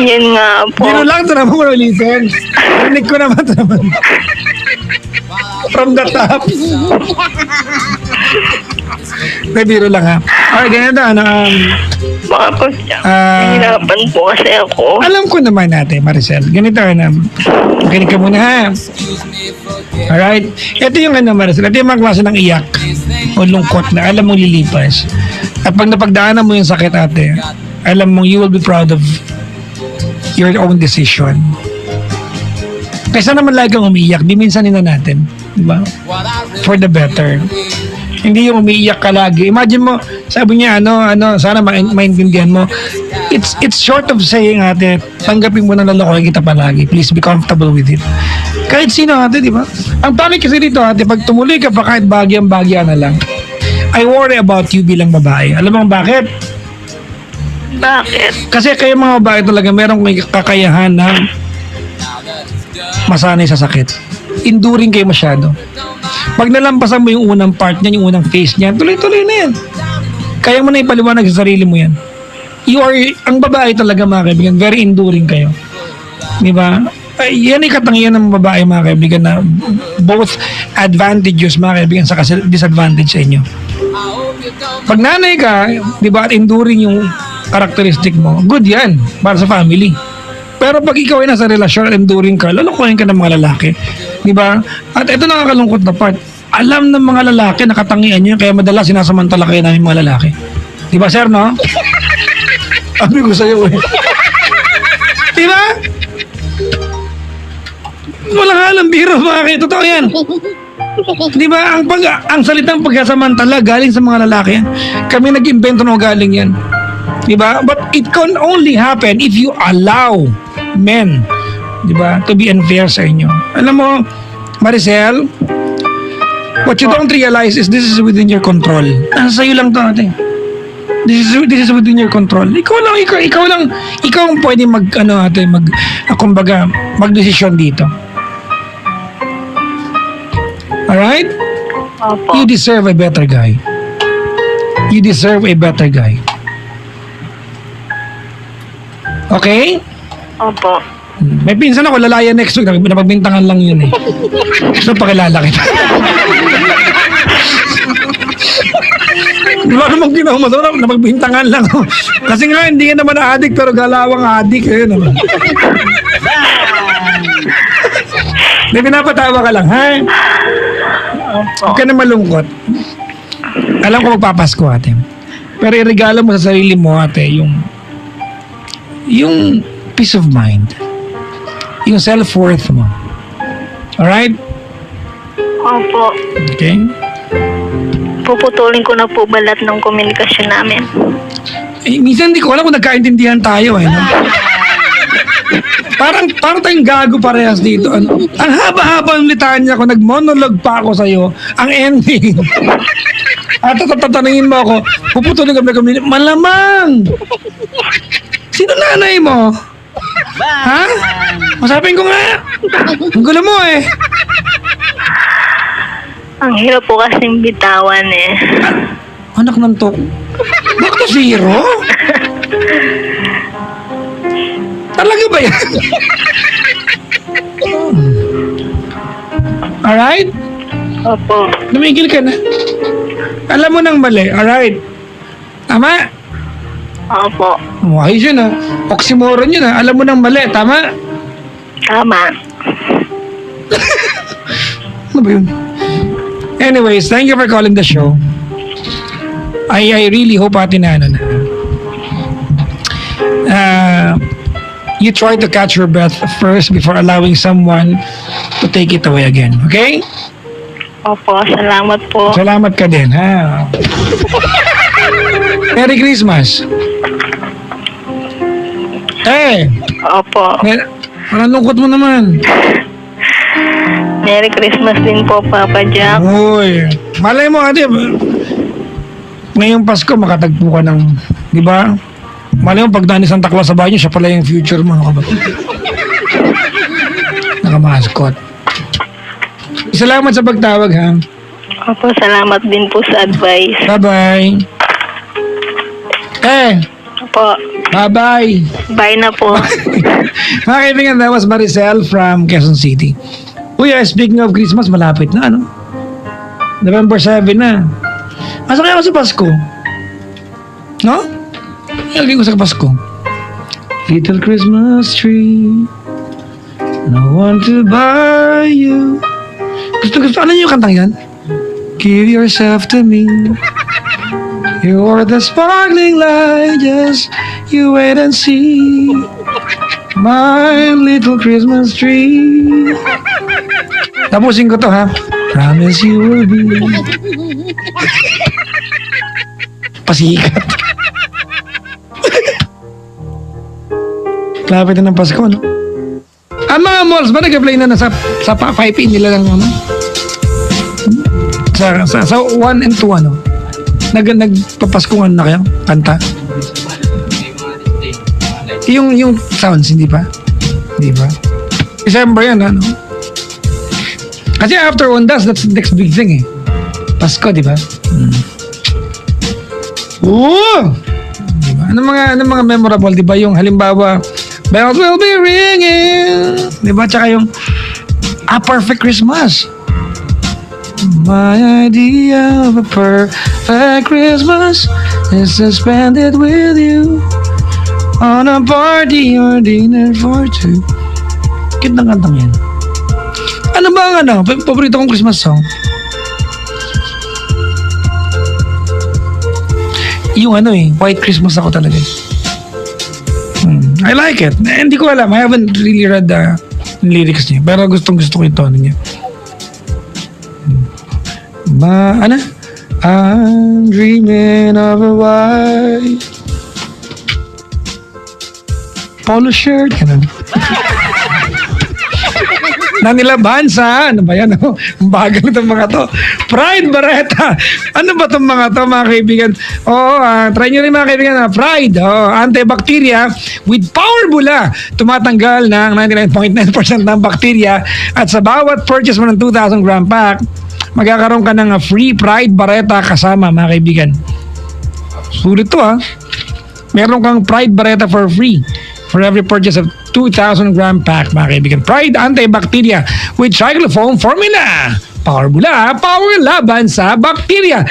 Yun nga po. Biro lang, ito naman ko ulitin. Rinig ko naman ito naman. From the top. May biro lang ha. Okay, ganito. Papa Jack, nahirapan po kasi ako. Alam ko naman natin, Maricel. Ganito na. Makinig ka muna ha. Alright? Ito yung Maricel. Ito yung mga klase ng iyak o lungkot na alam mong lilipas. At pag napagdaanan mo yung sakit, ate, alam mong you will be proud of your own decision. Kaysa naman lagi kang umiiyak, di minsan nina natin. Diba? For the better. Hindi yung umiiyak ka lagi. Imagine mo, sabi niya, sana maintindihan mo. It's short of saying, ate, tanggapin mo na lalokohin kita palagi. Please be comfortable with it. Kahit sino, ate, di ba? Ang pangit kasi dito, ate, pag tumuloy ka pa kahit bagyang-bagya na lang, I worry about you bilang babae. Alam mo bakit? Bakit? Kasi kayo mga babae talaga merong kakayahan na masanay sa sakit. Enduring kayo masyado. Pag nalampasan mo yung unang part niyan, yung unang phase niyan, tuloy-tuloy na yan. Kaya mo na ipaliwanag sa sarili mo yan. Ang babae talaga mga kaibigan, very enduring kayo. Di ba? Yan ay katangian ng babae mga kaibigan na both advantages mga kaibigan sa disadvantage sa inyo. Pag nanay ka, di ba, at enduring yung karakteristik mo, good yan para sa family. Pero pag ikaw ay nasa relasyon, enduring ka, lalokohin ka ng mga lalaki. Di ba? At ito nakakalungkot na part. Alam ng mga lalaki na katangian nyo, kaya madalas sinasamantala kayo namin mga lalaki. Di ba, sir, no? Sabi ko sa'yo, eh. Di ba? Walang alam, biro, mga kayo. Totoo yan. Di ba? Ang salitang pagkasamantala galing sa mga lalaki yan. Kami nag-invento no galing yan. Di ba? But it can only happen if you allow men, di ba, to be unfair sa inyo. Alam mo, Maricel, what you don't realize is this is within your control. Nasa sa'yo lang to, ate. This is within your control. Ikaw ang pwede kumbaga, magdesisyon dito. Alright? Opo. You deserve a better guy. You deserve a better guy. Okay? Opo. May pinsan ako, lalaya next week. Napagbintangan lang yun eh. Gusto pakilala kita. Wala namang ginawa mo. Napagbintangan lang. Kasi nga, hindi ka naman adik, pero galawang adik. Ayun naman. May pinapatawa ka lang, ha? Huwag ka na malungkot. Alam ko magpapasko, ate. Pero iregalo mo sa sarili mo, ate, yung peace of mind. Yung self-worth mo. Alright? Opo. Okay? Puputulin ko na po balat ng komunikasyon namin. Eh, minsan hindi ko alam kung nagkaintindihan tayo, eh. No? Parang tayong gago parehas dito. Ano? Ang haba-haba ng litanya ko, nag-monologue pa ako sa'yo. Ang ending. At tatanungin mo ako, puputulin kami, malamang! Sino nanay mo? Ha? Masapin ko nga. Ang gulo mo eh. Ang hirap po kasing bitawan eh. Anak ng to. Bakit to zero? Talaga ba yan? Alright? Opo. Lumigil ka na. Alam mo nang mali. Alright? Tama? Opo. Ayos yun ah. Oxymoron yun ah. Alam mo nang mali. Tama? Tama. Ano ba yun? Anyways, thank you for calling the show. I really hope ate na you try to catch your breath first before allowing someone to take it away again. Okay? Opo, salamat po. Salamat ka din, ha? Merry Christmas. Eh, Opo. parang lungkot mo naman. Merry Christmas din po, Papa Jack. Uy, malay mo ate, ngayong Pasko makatagpo ka ng, di ba? Malay mo pag daan ni Santa Claus sa bahay niyo, siya pala yung future mo. Ano ka ba? Nakamaskot. Salamat sa pagtawag, ha? Opo, salamat din po sa advice. Bye-bye. Eh, Opo. bye-bye. Bye na po. Mga kaibigan, that was Maricel from Quezon City. Uy, speaking of Christmas, malapit na, ano? November 7 na. Asa kaya ako sa Pasko? No? Ilagay ko sa Pasko. Little Christmas tree, no one to buy you. Gusto, ano yung kantang yan? Give yourself to me. You're the sparkling light, just you wait and see. My little Christmas tree. Tapusin ko to, ha? Promise you will be. Pasikat. Lapit na ng Pasko, no? Ang mga malls ba nag-play na sa 5 nila lang, ano? Sa 1 and 2, ano? Nagpapaskungan na kayo? Kanta? Yung sounds, hindi pa? Hindi pa? December yan, ano? Kasi after Ondas, that's the next big thing, eh. Pasko, di ba? Oo! Diba? Ano mga memorable, di ba? Yung halimbawa, bells will be ringing. Di ba? Tsaka yung A Perfect Christmas. My idea of a perfect Christmas is to spend it with you on a party or dinner for two. Kantang-kantang yan. Ano ba ang paborito kong Christmas song? Yung White Christmas ako talaga. I like it. Hindi ko alam. I haven't really read the lyrics niya. Pero gustong gusto ko yung tono niya. I'm dreaming of a white polo shirt. Ganun. na nilaban sa, ano ba yan? Oh? Ang bagal itong mga to. Pride Barretta. Ano ba itong mga to, mga kaibigan? Try nyo rin mga kaibigan. Pride, antibacteria with Power Bula. Tumatanggal ng 99.9% ng bakterya at sa bawat purchase mo ng 2,000 gram pack, magkakaroon ka ng free Pride Barretta kasama, mga kaibigan. Sulit to, Meron kang Pride Barretta for free for every purchase of 2,000 gram pack, mga kaibigan. Pride antibacteria with cyclofoam formula. Power Bula, power laban sa bakterya.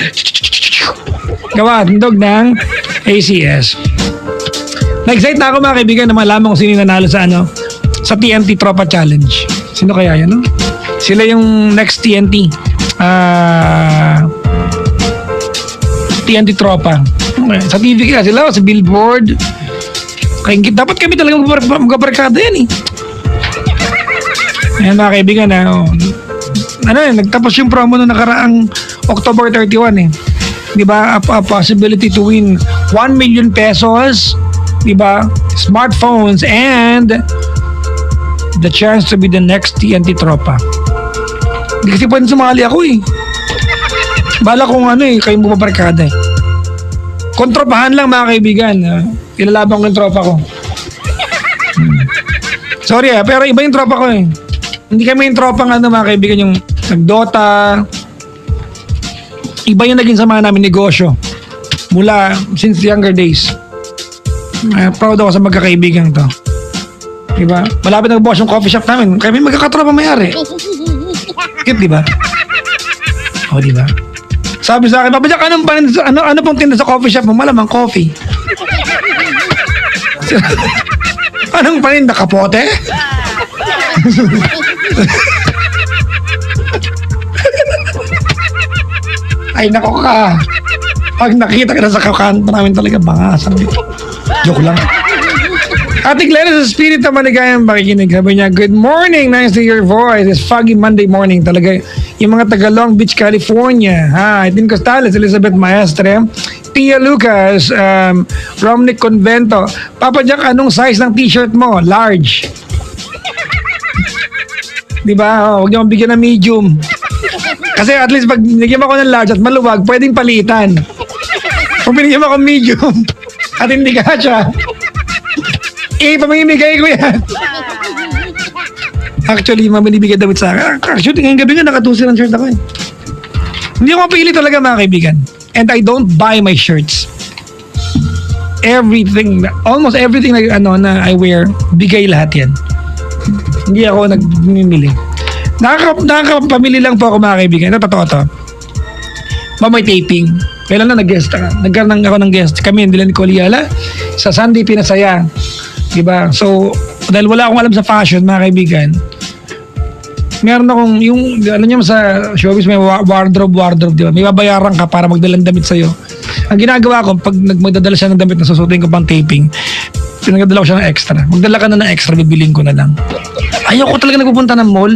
Gawa, tindog ng ACS. Na-excite na ako, mga kaibigan, na malaman kung sino yung nanalo sa TNT Tropa Challenge. Sino kaya yan, no? Sila yung next TNT. TNT Tropa. Sa TV kaya sila, sa billboard. Dapat kami talagang magkabarkada yan, Ayan, mga kaibigan, nagtapos yung promo noong nakaraang October 31, Di ba? A possibility to win 1 million pesos, di ba? Smartphones and the chance to be the next TNT Tropa. Hindi kasi pwede sumali ako, Bala kung kayo mapabarkada, Kontropahan lang, mga kaibigan. Ilalaban ko yung tropa ko. Sorry, pero iba yung tropa ko, Hindi kami yung tropa mga kaibigan, yung nagdota. Iba yung naging sama namin negosyo. Mula since younger days. Proud ako sa magkakaibigan to. Diba? Malapit na bukas yung coffee shop namin. Kami magkakatropa mayari. Cute, diba? Diba? Sabi sa akin, Papa Jack, ano pong tinda sa coffee shop mo? Malamang coffee. Anong paninda? Kapote? Ay, nako ka. Pag nakita ka na sa kakanto namin talaga, bangasan dito. Joke lang. Ate Glenn, sa spirit na maligayang pakikinig, sabi niya, good morning, nice to hear your voice. It's foggy Monday morning talaga. Yung mga taga Long Beach, California. Edwin Costales, Elizabeth Maestre, Tia Lucas, Romnick Convento. Papa Jack, anong size ng t-shirt mo? Large. Diba? Huwag niyo akong bigyan ng medium. Kasi at least pag binigyan ako ng large at maluwag, pwedeng palitan. Kung binigyan ako medium at hindi kasya, pamimigay ko yan. Actually, mamimigay damit sa akin. Actually, ngayong gabi nga, nakatusi ng shirt ako Hindi ako mapili talaga, mga kaibigan. And I don't buy my shirts. Almost everything na I wear, bigay lahat yan. Hindi ako nagmimili. Nakakapamili lang po ako, mga kaibigan. Ito, totoo to. May taping. Kailan na nag-guest ka? Nagkaroon ako ng guest. Kami, hindi lang ni Kuliala. Sa Sunday, Pinasaya. Diba? So, dahil wala akong alam sa fashion, mga kaibigan, meron akong, sa showbiz, may wardrobe, diba? May babayaran ka para magdalang damit sa'yo. Ang ginagawa ko, pag magdadala siya ng damit na susutin ko pang taping, pinagdala ko siya ng extra. Magdala ka na ng extra, bibiling ko na lang. Ayaw ko talaga nagpupunta ng mall.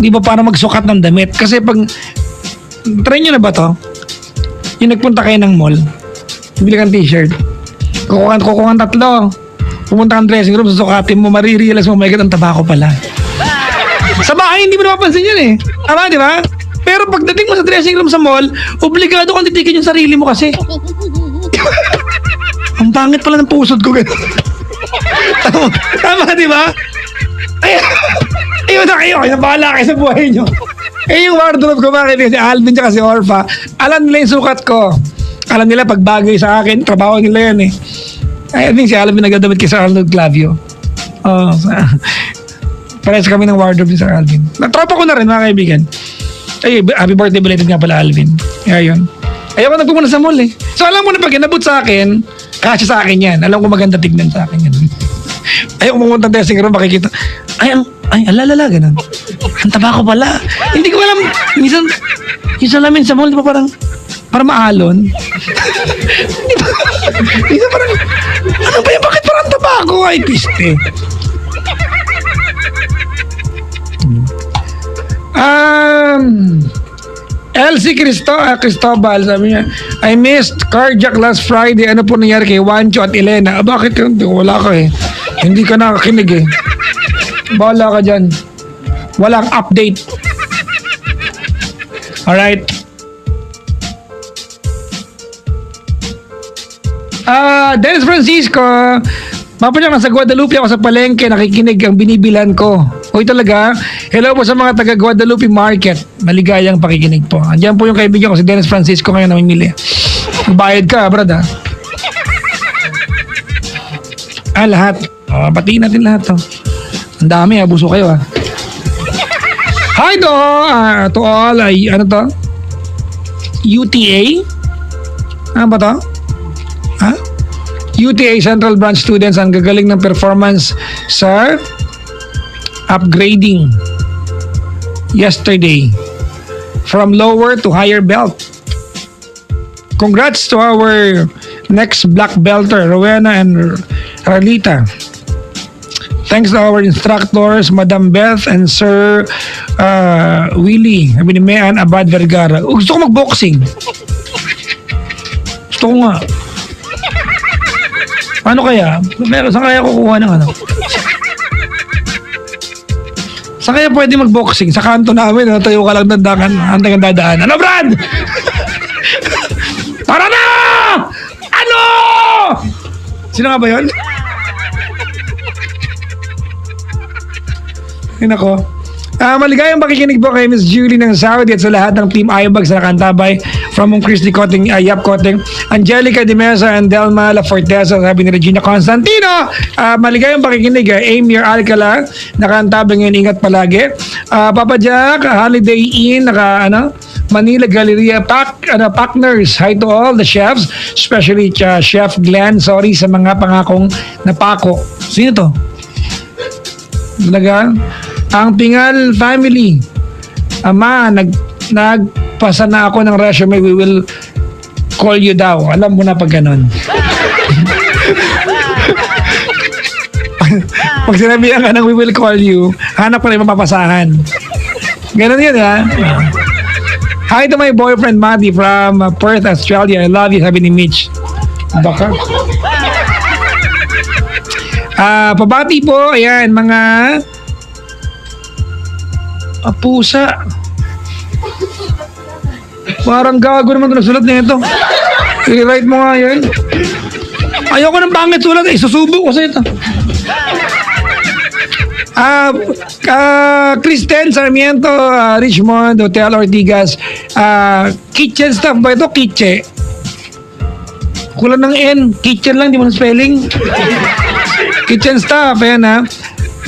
Di ba, para magsukat ng damit. Kasi pag, try nyo na ba to? Yung nagpunta kayo ng mall, bibili kang t-shirt, kukuha ng 3, pumunta kang dressing room, susukatin mo, marirealize mo, my God, ang tabako pala. Sa bahay, hindi mo napapansin yun Tama, di ba? Pero pagdating mo sa dressing room sa mall, obligado kang titikin yung sarili mo kasi. Ang pangit pala ng pusod ko. Tama, di ba? Ayun na kayo, bahala kayo sa buhay nyo. Yung wardrobe ko, mga kaibigan, si Alvin tsaka si Orfa, alam nila yung sukat ko. Alam nila, pag bagay sa akin, trabaho nila yan I think si Alvin nagdadamit kay Sir Arnold Clavio. Parehas kami ng wardrobe ni Sir Alvin. Natropa ko na rin, mga kaibigan. Ay, happy birthday belated nga pala, Alvin. Kaya yun. Ayaw ko nagpupunta sa mall So alam mo na pag inabot sa akin, kasya sa akin yan. Alam ko maganda tignan sa akin yan. Ayaw ko mamunta dressing room, makikita. Ay, alalala, ganun. Ang tabako pala. Hindi ko alam. Minsan namin sa mall, di ba parang maalon? Minsan parang, ano ba yun? Bakit parang tabako? Ay, piste. Elsie Cristobal, sabi niya, I missed carjack last Friday. Ano po nangyari kay Juancho at Elena? Bakit yun? Wala ka Hindi ka nakakinig Bahala ka dyan. walang update. Alright. Dennis Francisco, mapunyak nasa Guadalupe ako sa palengke, nakikinig ang binibilan ko. Uy talaga, hello po sa mga taga Guadalupe Market. Maligayang pakikinig po. Andiyan po yung kaibigan ko si Dennis Francisco ngayon namimili. Bayad ka, brad ha? Lahat. Patiin natin lahat to. Ang dami, abuso kayo ha. Hi to all, ay ano to? UTA? Ano ba to? Ha? UTA Central Branch students ang gagaling ng performance sa upgrading yesterday from lower to higher belt. Congrats to our next black belter, Rowena and Ralita. Thanks to our instructors, Madam Beth and Sir Willie, sabi ni Mayan Abad Vergara. Gusto ko mag-boxing. Gusto ko nga. Ano kaya? Saan kaya kukuha ng ano? Saan kaya pwede mag-boxing? Sa kanto namin, tayo ka lang dandakan, hantay kang dadaan. Ano, Brad? Tara na! Ano? Sino nga ba yun? Ay, nako. Maligayang pakikinig po kay Miss Julie ng Saudi at sa lahat ng Team Ayabag sa nakantabay from Christy Coting, Yap Coting, Angelica De Mesa and Delma La Forteza, sabi ni Regina Constantino. Maligayang pakikinig, Amir Alcala, nakantabay ngayon, ingat palagi. Papa Jack, Holiday Inn, Manila Galleria, Partners, hi to all the chefs, especially Chef Glenn, sorry sa mga pangakong napako. Sino to? Talaga? Ang Pingal family. Ama, nagpasa na ako ng resume. We will call you daw. Alam mo na pag ganun. Pag sinabihan ka ng we will call you, hanap ka na yung mapapasahan. Ganun yun, ha? Hi to my boyfriend, Matty, from Perth, Australia. I love you, sabi ni Mitch. Baka. Pabati po, ayan, mga pusa. Parang gago naman ito nagsulat na ito. I-write mo nga yan. Ayoko ng pangit sulat. Susubo ko sa ito. Kristen Sarmiento, Richmond, Hotel Ortigas. Kitchen staff ba ito? Kitche. Kulang ng N. Kitchen lang, di mo na spelling. Kitchen staff, ayan ha.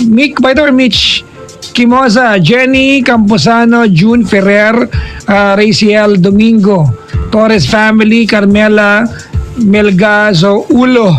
Mick ba ito or Mitch? Kimosa, Jenny Camposano, June Ferrer, Raciel Domingo, Torres Family, Carmela Melgazo, Ulo,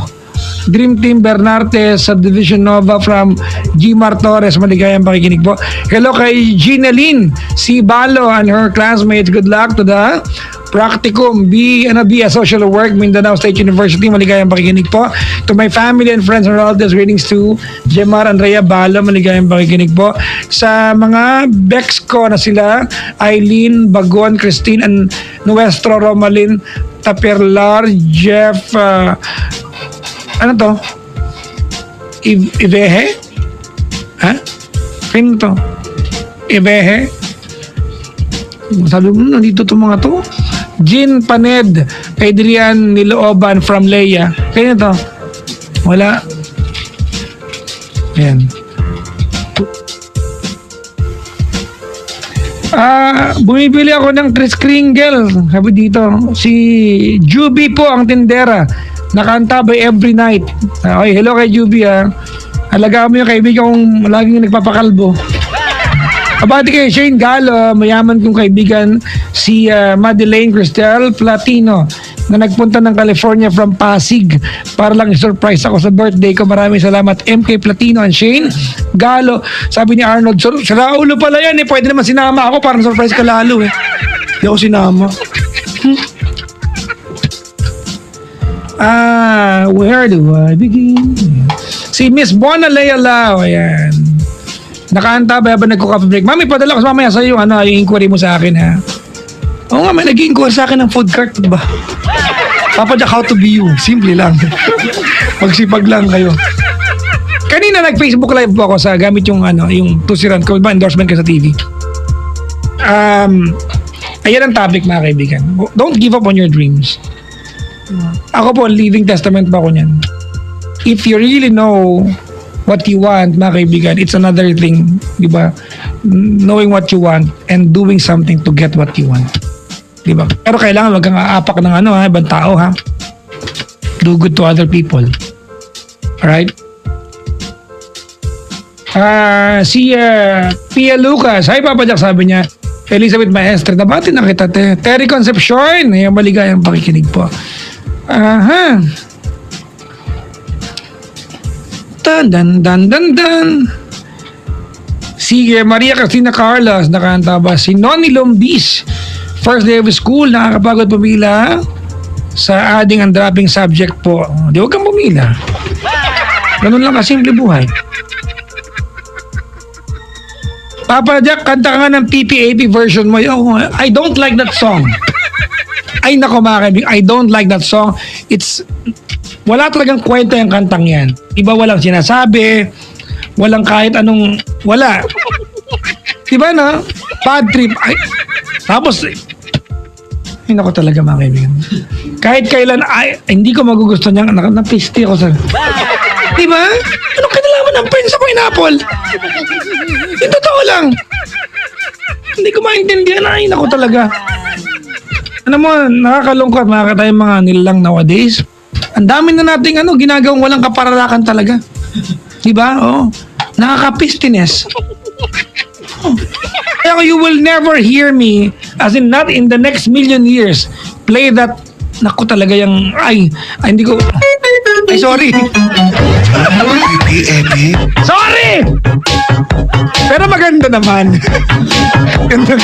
Dream Team Bernarte, Subdivision Nova from Gmar Torres, maligayang pakikinig po. Hello kay Ginaline C. Balo and her classmates. Good luck to the practicum. Be a social work, Mindanao State University. Maligayang pakikinig po. To my family and friends and relatives, greetings to Jemar Andrea Balo. Maligayang pakikinig po. Sa mga Bex ko na sila, Eileen Bagon, Christine and Nuestro Romalin Taperlar, Jeff, ano to? Ivehe? Ha? Sino to? Ivehe? Sabi mo, nandito to mga to. Jean Paned, Adrian Nilooban from Leia. Kaya to? Wala. Ayan. Bumibili ako ng Tris Kringle. Sabi dito, si Juby po ang tindera. Nakantabay every night. Okay, hello kay Juby ha. Alagaan mo yung kaibigan kong laging nagpapakalbo. Abati kay Shane Galo, mayaman kong kaibigan si Madeleine Cristel Platino na nagpunta ng California from Pasig para lang i-surprise ako sa birthday ko. Maraming salamat MK Platino and Shane Galo. Sabi ni Arnold, sira ulo pala yan eh. Pwede naman sinama ako para surprise ka lalo eh. Hindi ako sinama. Where do I begin? Si Miss Bona Lea Lau, ayan. Nakaanta ba ba nagko-coffee break? Mami, padala ko mamaya sa iyo yung inquiry mo sa akin ha. Oo nga, may nag-inquire sa akin ng food cart ba? Papa Jack, how to be you. Simple lang. Magsipag lang kayo. Kanina nag-Facebook live po ako sa gamit yung yung tusiran ko, ba endorsement ko sa TV. Ayan ang topic, mga kaibigan. Don't give up on your dreams. Ako po, living testament pa ako niyan. If you really know what you want, mga kaibigan, it's another thing, di ba? Knowing what you want and doing something to get what you want. Di ba? Pero kailangan wag kang aapak ng ibang tao, ha? Do good to other people. Alright? Si Pia Lucas, hi Papa Jack, sabi niya, Elizabeth Maestre, nabati na kita, Terry Concepcion, ay maligayang pakikinig po. Aha. Dan. Si Maria Cristina Carlos, nakanta ba? Si Noni Lombis, first day of school, nakakapagod pumila sa adding and dropping subject po. Di huwag kang pumila. Ganun lang kasimple buhay. Papa Jack, kanta ka nga ng PPAP version mo. I don't like that song. Ay nako mga kaibigan, I don't like that song. Wala talagang kwenta yung kantang yan. Iba walang sinasabi, walang kahit anong, wala. Diba na? Bad trip. Tapos, ay nako talaga mga kaibigan. Kahit kailan, hindi ko magugusto niya, napisti ako sa... Diba? Anong kinalaman ng pen sa pineapple? Yung totoo lang. Hindi ko maintindihan. Ay, nako talaga. Ano mo, nakakalungkot tayong mga nilalang nowadays. Ang dami na nating ginagawang walang kaparalakan talaga. Diba? Oh, nakakapistines. Oh. Kaya you will never hear me, as in not in the next million years, play that. Naku talaga yung, hindi ko, sorry. Sorry! Pero maganda naman. Ganda.